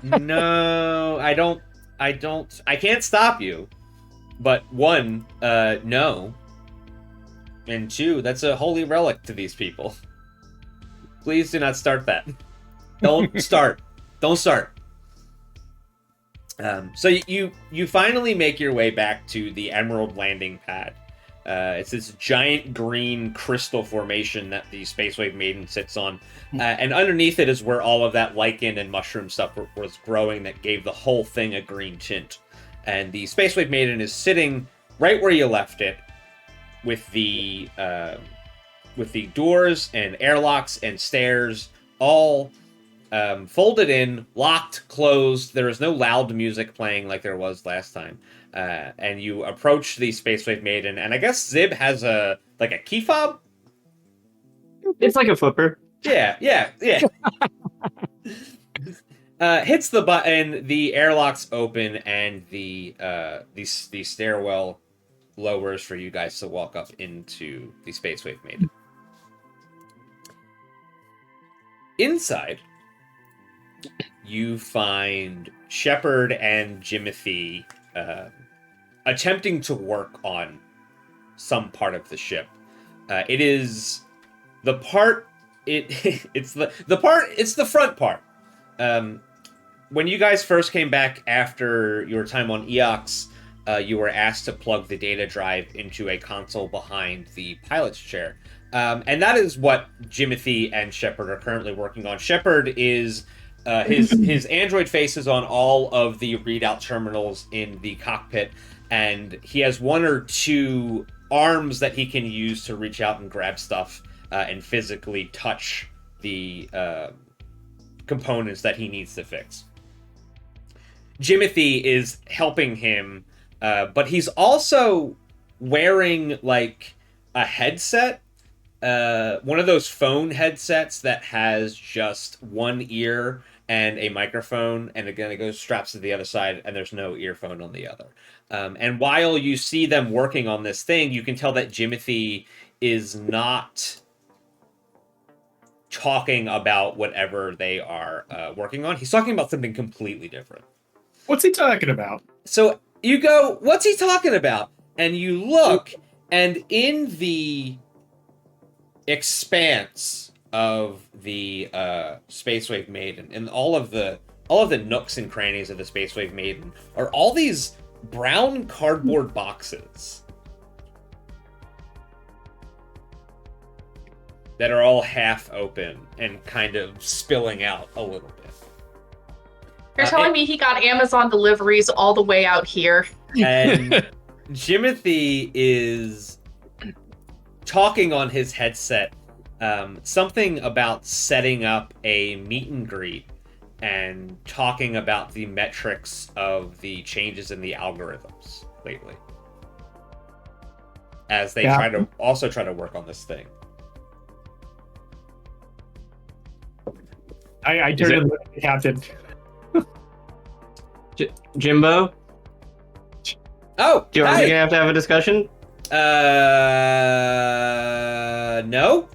No, I don't. I can't stop you. But one, no. And two, that's a holy relic to these people. Please do not start that. Don't start. Don't start. So you finally make your way back to the Emerald Landing Pad. It's this giant green crystal formation that the Space Wave Maiden sits on. And underneath it is where all of that lichen and mushroom stuff was growing that gave the whole thing a green tint. And the Space Wave Maiden is sitting right where you left it with the doors and airlocks and stairs all folded in, locked, closed. There is no loud music playing like there was last time. And you approach the Space Wave Maiden, and I guess Zib has a key fob? It's like a flipper. Yeah. Hits the button, the airlocks open, and the stairwell lowers for you guys to walk up into the Space Wave Maiden. Inside, you find Shepard and Jimothy attempting to work on some part of the ship. It is the part. It's the front part. When you guys first came back after your time on Eox, you were asked to plug the data drive into a console behind the pilot's chair. And that is what Jimothy and Shepard are currently working on. Shepard is his Android face is on all of the readout terminals in the cockpit, and he has one or two arms that he can use to reach out and grab stuff and physically touch the components that he needs to fix. Jimothy is helping him, but he's also wearing like a headset. One of those phone headsets that has just one ear and a microphone, and again it goes straps to the other side, and there's no earphone on the other. And while you see them working on this thing, you can tell that Jimothy is not talking about whatever they are working on. He's talking about something completely different. What's he talking about? So you go, what's he talking about? And you look, and in the expanse of the Space Wave Maiden, and all of the nooks and crannies of the Space Wave Maiden, are all these brown cardboard boxes that are all half open and kind of spilling out a little bit. You're telling me he got Amazon deliveries all the way out here? And Jimothy is talking on his headset something about setting up a meet and greet and talking about the metrics of the changes in the algorithms lately as they try to work on this thing. I turned to look at the captain. Jimbo, Oh, do you want to have to have a discussion? No.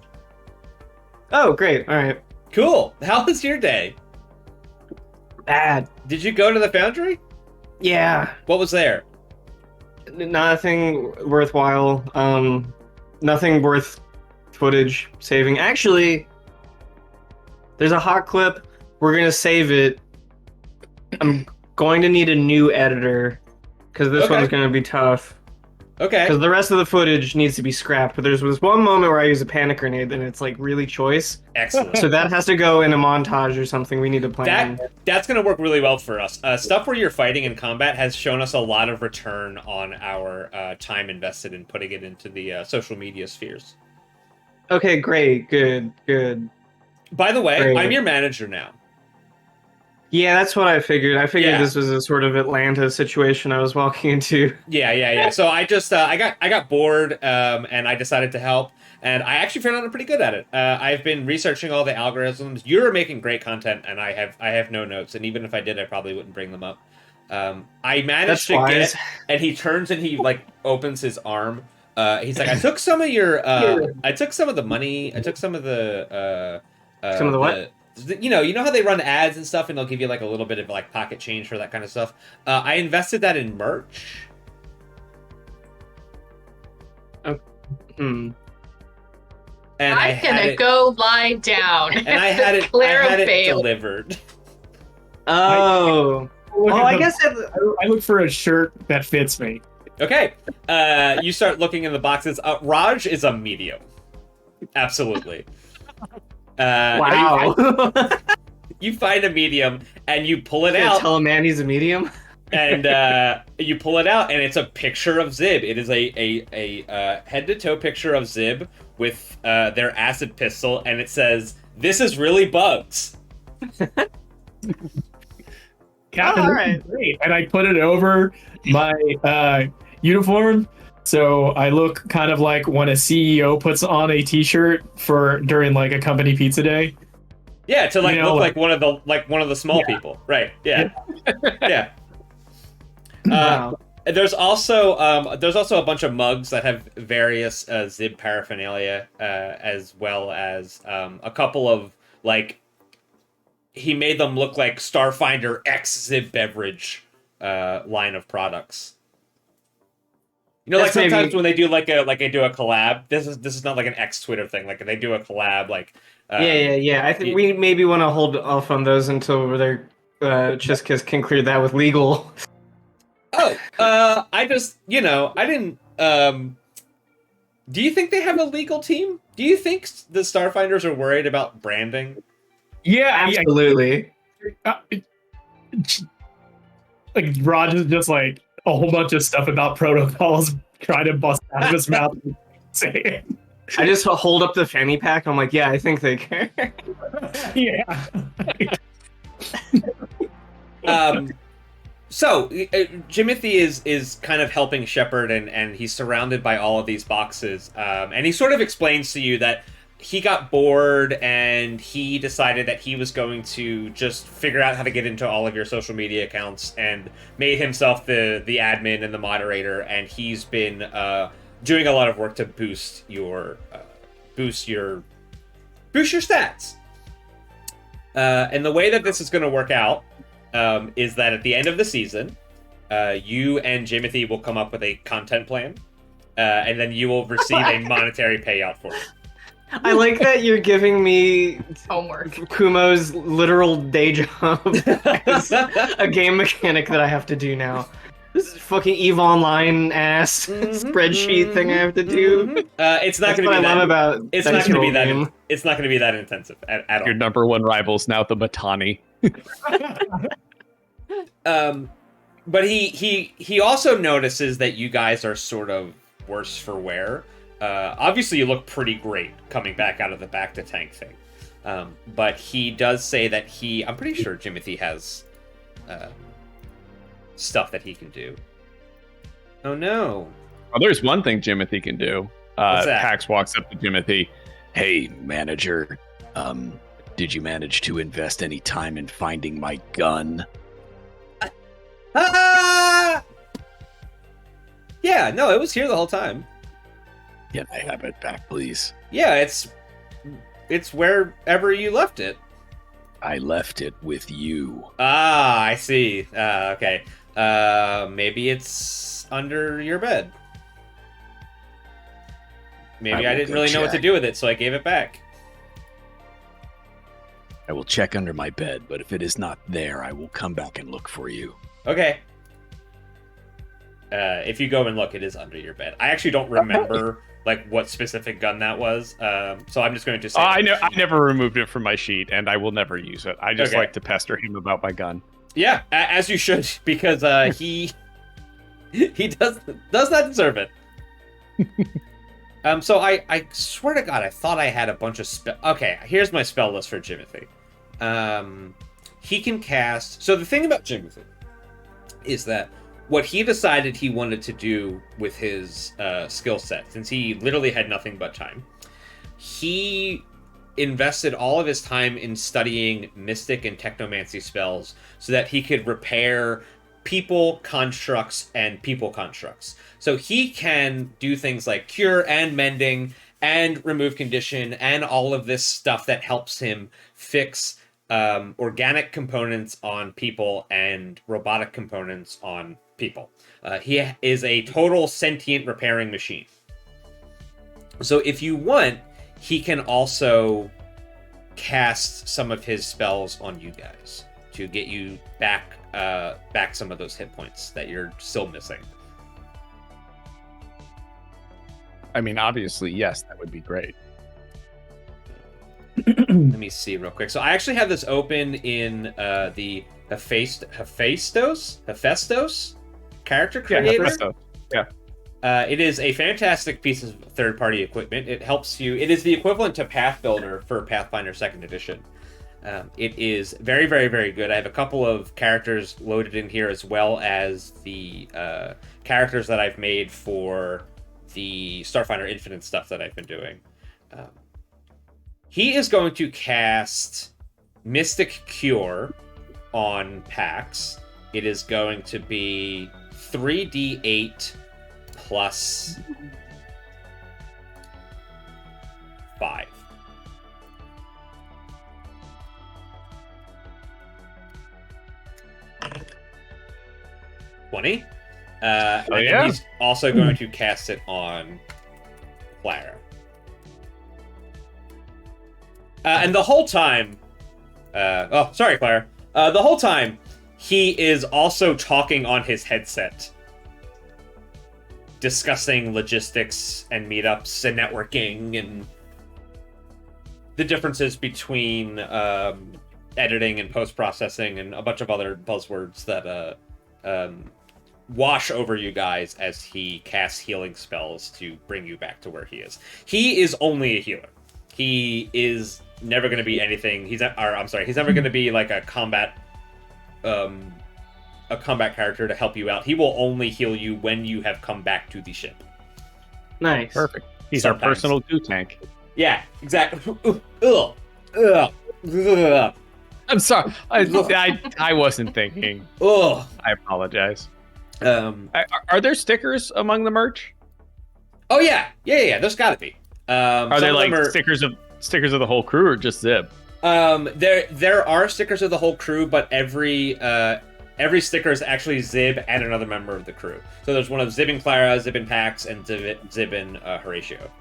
Oh, great. All right. Cool. How was your day? Bad. Did you go to the foundry? Yeah. What was there? Nothing worthwhile. Nothing worth footage saving. Actually, there's a hot clip. We're gonna save it. I'm going to need a new editor because this Okay. one's gonna be tough. Okay. Because the rest of the footage needs to be scrapped. But there's this one moment where I use a panic grenade, and it's like really choice. Excellent. So that has to go in a montage or something. We need to plan. That's going to work really well for us. Stuff where you're fighting in combat has shown us a lot of return on our time invested in putting it into the social media spheres. Okay, great, good. By the way, Great. I'm your manager now. Yeah, that's what I figured. I figured Yeah. this was a sort of Atlanta situation I was walking into. Yeah. So I just I got bored and I decided to help, and I actually found out pretty good at it. I've been researching all the algorithms. You're making great content, and I have no notes, and even if I did, I probably wouldn't bring them up. I managed That's to wise. get, and he turns and he like opens his arm. He's like, I took some of your I took some of the money. I took some of the Some of the what? You know how they run ads and stuff, and they'll give you like a little bit of like pocket change for that kind of stuff. I invested that in merch. Hmm. And I'm gonna go lie down. And I had it. I had it delivered. Oh. Look Well, at I guess I look for a shirt that fits me. Okay. You start looking in the boxes. Raj is a medium. Absolutely. wow. You find a medium and you pull it Can't out. tell a man he's a medium. And you pull it out, and it's a picture of Zib. It is a head-to-toe picture of Zib with their acid pistol, and it says, "This is really Bugs." Captain, all this is right. great. And I put it over my uniform, so I look kind of like when a CEO puts on a T-shirt for during like a company pizza day. Yeah, to like You know, look like one of the small people, right? Yeah, yeah. Wow. There's also a bunch of mugs that have various Zib paraphernalia, as well as a couple of like he made them look like Starfinder X Zib beverage line of products. You know, That's like sometimes maybe- when they do like they do a collab. This is not like an X Twitter thing. Like they do a collab, like Yeah. I think we maybe want to hold off on those until they're just because can clear that with legal. I just, I didn't, do you think they have a legal team? Do you think the Starfinders are worried about branding? Yeah, Absolutely. like Raj is just like a whole bunch of stuff about protocols trying to bust out of his mouth and say it. I just hold up the fanny pack. I'm like, yeah, I think they care. Yeah. So Jimothy is kind of helping Shepard, and he's surrounded by all of these boxes, and he sort of explains to you that he got bored and he decided that he was going to just figure out how to get into all of your social media accounts, and made himself the admin and the moderator, and he's been doing a lot of work to boost your stats. And the way that this is going to work out is that at the end of the season, you and Jimothy will come up with a content plan, and then you will receive a monetary payout for it. I like that you're giving me Homework. Kumo's literal day job as a game mechanic that I have to do now. This is fucking EVE Online ass spreadsheet thing I have to do. It's not That's going to what be I love that. about It's Dice not going to be Roll that. game. It's not going to be that intensive at all. Your number one rival's now the Batani. But he also notices that you guys are sort of worse for wear. Obviously, you look pretty great coming back out of the back to tank thing. But he does say that I'm pretty sure Jimothy has stuff that he can do. Oh no. Oh, there's one thing Jimothy can do. What's that? Pax walks up to Jimothy. Hey, manager, did you manage to invest any time in finding my gun? Ah! Yeah, no, it was here the whole time. Can I have it back, please? Yeah, it's it's wherever you left it. I left it with you. Ah, I see. Okay. Maybe it's under your bed. Maybe I will didn't go really know what to check. do with it, so I gave it back. I will check under my bed, but if it is not there, I will come back and look for you. Okay. If you go and look, it is under your bed. I actually don't remember like what specific gun that was, so I'm just going to say. I never removed it from my sheet, and I will never use it. I just Okay. like to pester him about my gun. Yeah, as you should, because he does not deserve it. So I swear to God, I thought I had a bunch of spell. Okay, here's my spell list for Jimothy. He can cast. So the thing about Jimothy is that what he decided he wanted to do with his skill set, since he literally had nothing but time, he invested all of his time in studying mystic and technomancy spells so that he could repair people constructs and people constructs. So he can do things like cure and mending and remove condition and all of this stuff that helps him fix organic components on people and robotic components on people. He is a total sentient repairing machine. So if you want, he can also cast some of his spells on you guys to get you back some of those hit points that you're still missing. I mean, obviously, yes, that would be great. Let me see real quick. So I actually have this open in the Hephaestus character creator. Yeah. It is a fantastic piece of third-party equipment. It helps you. It is the equivalent to Path Builder for Pathfinder 2nd Edition. It is very, very, very good. I have a couple of characters loaded in here, as well as the characters that I've made for the Starfinder Infinite stuff that I've been doing. He is going to cast Mystic Cure on Pax. It is going to be 3d8 plus 5. $20. And yeah? he's also going to cast it on Clara. And the whole time... sorry, Clara. The whole time, he is also talking on his headset, discussing logistics and meetups and networking and the differences between editing and post-processing and a bunch of other buzzwords that wash over you guys as he casts healing spells to bring you back to where he is. He is only a healer. He is never going to be anything. He's never going to be like a combat character to help you out. He will only heal you when you have come back to the ship. Nice. Perfect. He's Sometimes. our personal goo tank. Yeah, exactly. Ugh. I'm sorry. I wasn't thinking. Ugh. I apologize. Um. Are there stickers among the merch? Oh yeah. There's got to be. Are there like stickers of the whole crew or just Zib? There are stickers of the whole crew, but every sticker is actually Zib and another member of the crew. So there's one of Zib and Clara, Zib and Pax, and Zib and Horatio.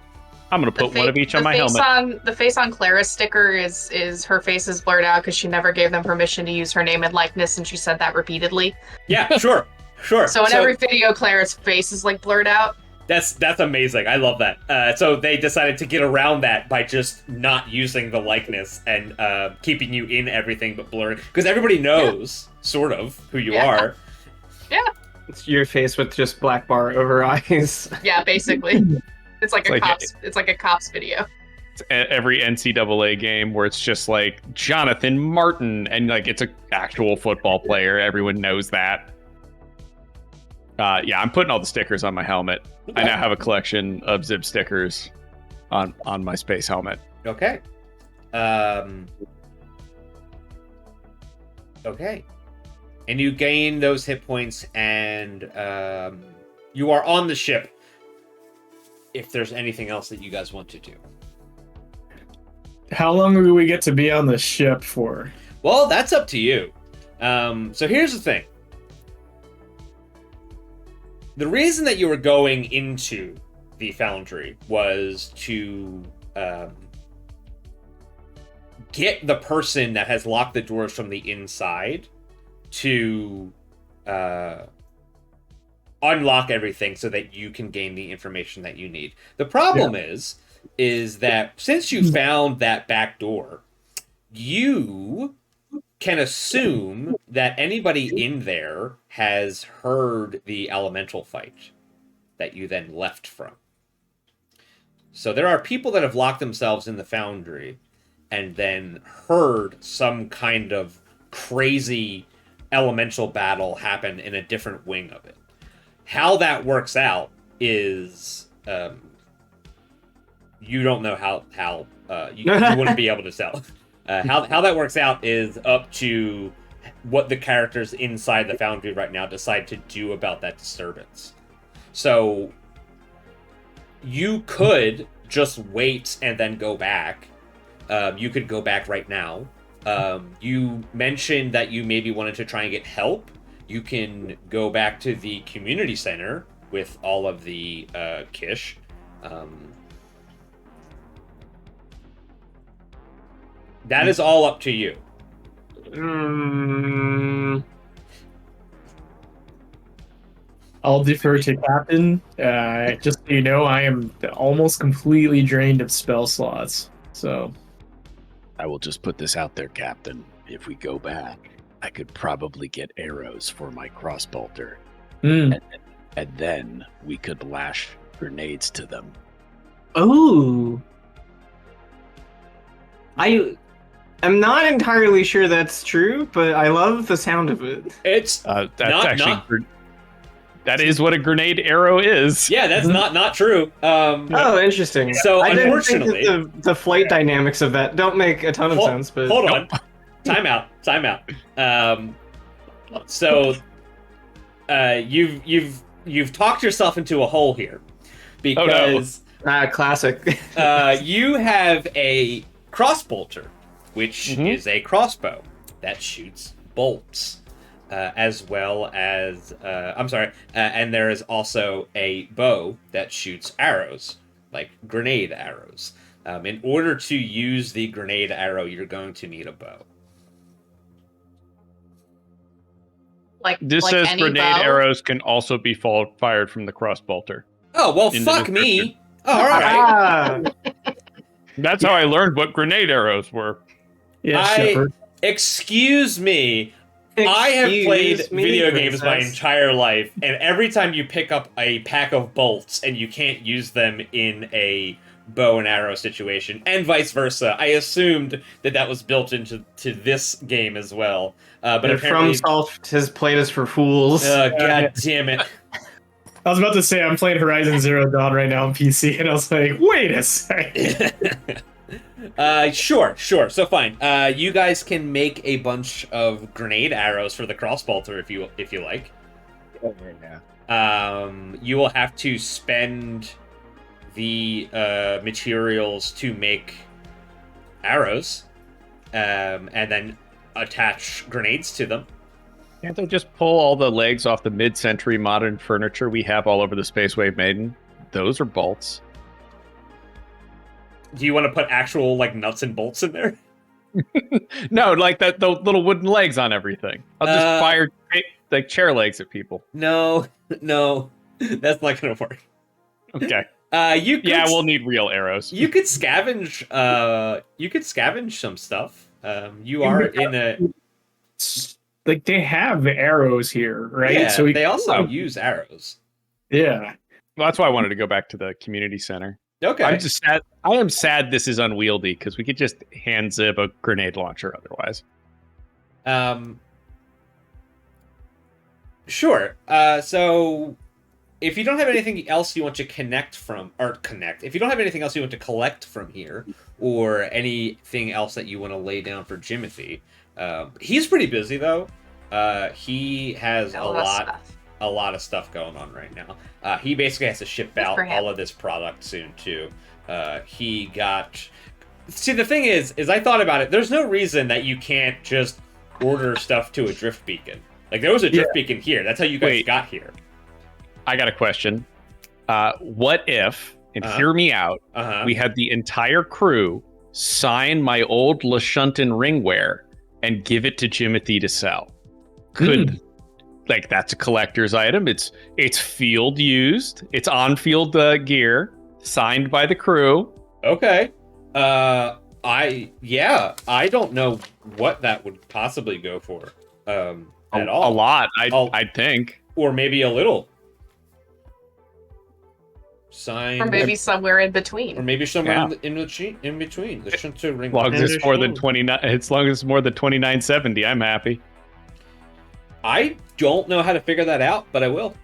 I'm gonna put one of each on my helmet. The face on Clara's sticker is her face is blurred out because she never gave them permission to use her name and likeness, and she said that repeatedly. Yeah, sure. So in every video, Clara's face is like blurred out. That's amazing. I love that. So they decided to get around that by just not using the likeness and keeping you in everything but blurring, because everybody knows sort of who you are. Yeah. It's your face with just black bar over eyes. Yeah, basically. It's like a cops video. It's every NCAA game where it's just like Jonathan Martin and like it's an actual football player. Everyone knows that. Yeah, I'm putting all the stickers on my helmet. I now have a collection of Zib stickers on my space helmet. Okay. Okay. And you gain those hit points, and you are on the ship. If there's anything else that you guys want to do. How long do we get to be on the ship for? Well, that's up to you. So here's the thing. The reason that you were going into the foundry was to get the person that has locked the doors from the inside to unlock everything so that you can gain the information that you need. The problem is that since you found that back door, you can assume that anybody in there has heard the elemental fight that you then left from. So there are people that have locked themselves in the foundry and then heard some kind of crazy elemental battle happen in a different wing of it. How that works out is you don't know how you wouldn't be able to tell. How that works out is up to what the characters inside the foundry right now decide to do about that disturbance. So you could just wait and then go back. You could go back right now. You mentioned that you maybe wanted to try and get help. You can go back to the community center with all of the Kish. That is all up to you. I'll defer to Captain. Just so you know, I am almost completely drained of spell slots. So I will just put this out there, Captain. If we go back, I could probably get arrows for my crossbolter. And then we could lash grenades to them. Oh. I'm not entirely sure that's true, but I love the sound of it. It's that's actually that is what a grenade arrow is. Yeah, that's not true. Oh, interesting. So I unfortunately, didn't think that the flight dynamics of that don't make a ton of sense. But hold on, time out. So you've talked yourself into a hole here because classic. You have a crossbolter, which is a crossbow that shoots bolts, as well as and there is also a bow that shoots arrows, like grenade arrows. In order to use the grenade arrow, you're going to need a bow. This like says any grenade bow? arrows can also be fired from the crossbolter. Oh well, In the fuck me. description. Oh, all right. That's how I learned what grenade arrows were. Shepard. Excuse me. I have played video games my entire life, and every time you pick up a pack of bolts and you can't use them in a bow and arrow situation, and vice versa, I assumed that was built into this game as well. But apparently, FromSoft has played us for fools. God damn it! I was about to say I'm playing Horizon Zero Dawn right now on PC, and I was like, wait a second. Sure. So fine. You guys can make a bunch of grenade arrows for the crossbolter if you like. Oh, yeah. You will have to spend the materials to make arrows, and then attach grenades to them. Can't they just pull all the legs off the mid-century modern furniture we have all over the Space Wave Maiden? Those are bolts. Do you want to put actual like nuts and bolts in there? No, like the little wooden legs on everything. I'll just fire like chair legs at people. No, that's not gonna work. Okay. We'll need real arrows. You could scavenge. You could scavenge some stuff. You are in a. Like they have arrows here, right? Yeah, so they also use arrows. Yeah. Well, that's why I wanted to go back to the community center. Okay. I'm just sad. I am sad this is unwieldy because we could just hand Zib a grenade launcher otherwise. Sure. So if you don't have anything else you want to if you don't have anything else you want to collect from here, or anything else that you want to lay down for Jimothy, he's pretty busy though. He has a lot of stuff going on right now. He basically has to ship out all of this product soon too. He got See, the thing is I thought about it. There's no reason that you can't just order stuff to a drift beacon. Like, there was a drift beacon here. That's how you guys got here. I got a question. What if, and hear me out, we had the entire crew sign my old Lashunton ringwear and give it to Jimothy to sell? Could like, that's a collector's item. It's field used. It's on field gear, signed by the crew. Okay. I don't know what that would possibly go for. At all. A lot, I think. Or maybe a little. Signed. Or maybe somewhere in between. Or maybe somewhere in between. The Shinto ring. As long as it's more than 29, as long as it's more than 2970, I'm happy. I don't know how to figure that out, but I will.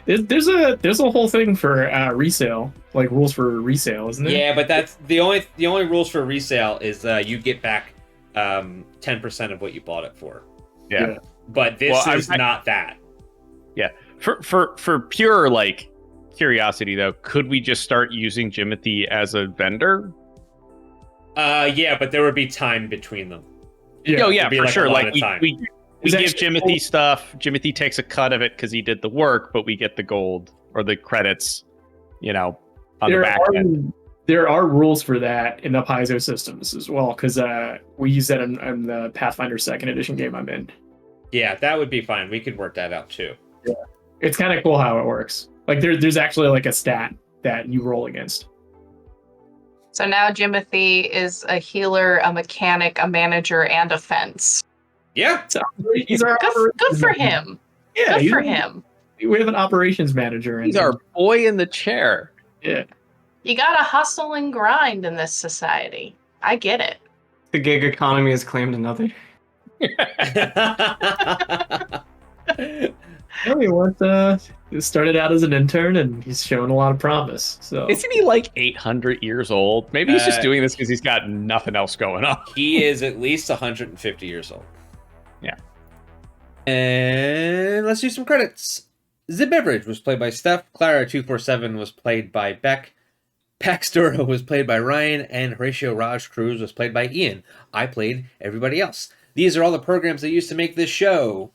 There's a whole thing for resale, like rules for resale, isn't there? Yeah, but that's the only rules for resale is you get back 10% of what you bought it for. Yeah. But this is not that. Yeah. For pure like curiosity though, could we just start using Jimothy as a vendor? Yeah, but there would be time between them. Yeah. Oh yeah, for like sure. Like we give actually Jimothy stuff. Jimothy takes a cut of it because he did the work, but we get the gold or the credits, on the back end. There are rules for that in the paizo systems as well, because we use that in the Pathfinder 2nd edition game I'm in. Yeah, that would be fine. We could work that out too. Yeah, it's kind of cool how it works. Like there's actually like a stat that you roll against. So now Jimothy is a healer, a mechanic, a manager, and a fence. Yeah. So he's our Good for him. Yeah, Good for him. We have an operations manager. He's our boy in the chair. Yeah. You gotta hustle and grind in this society. I get it. The gig economy has claimed another. He started out as an intern and he's shown a lot of promise. So Isn't he like 800 years old? Maybe he's just doing this because he's got nothing else going on. He is at least 150 years old. Yeah. And let's do some credits. Zip Beverage was played by Steph. Clara247 was played by Beck. Pax Duro was played by Ryan. And Horatio Raj Cruz was played by Ian. I played everybody else. These are all the programs they used to make this show.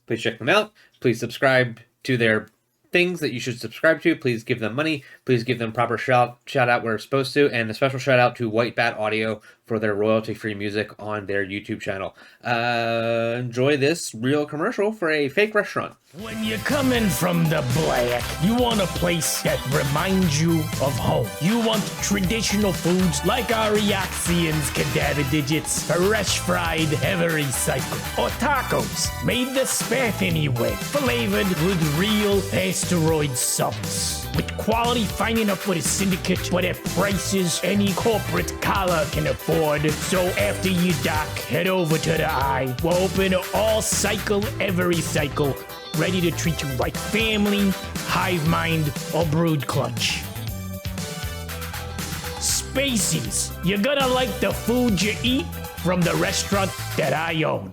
Please check them out. Please subscribe to their things that you should subscribe to. Please give them money. Please give them proper shout out where it's supposed to. And a special shout out to White Bat Audio for their royalty-free music on their YouTube channel. Enjoy this real commercial for a fake restaurant. When you're coming from the black, you want a place that reminds you of home. You want traditional foods like our Eoxians cadaver digits, fresh fried every cycle, or tacos made the Spathany way, flavored with real asteroid sauce. With quality finding up with a syndicate, but at prices any corporate collar can afford. So after you dock, head over to the Eye. We're open all cycle, every cycle, ready to treat you like family, hive mind, or brood clutch. Spacies, you're gonna like the food you eat from the restaurant that I own.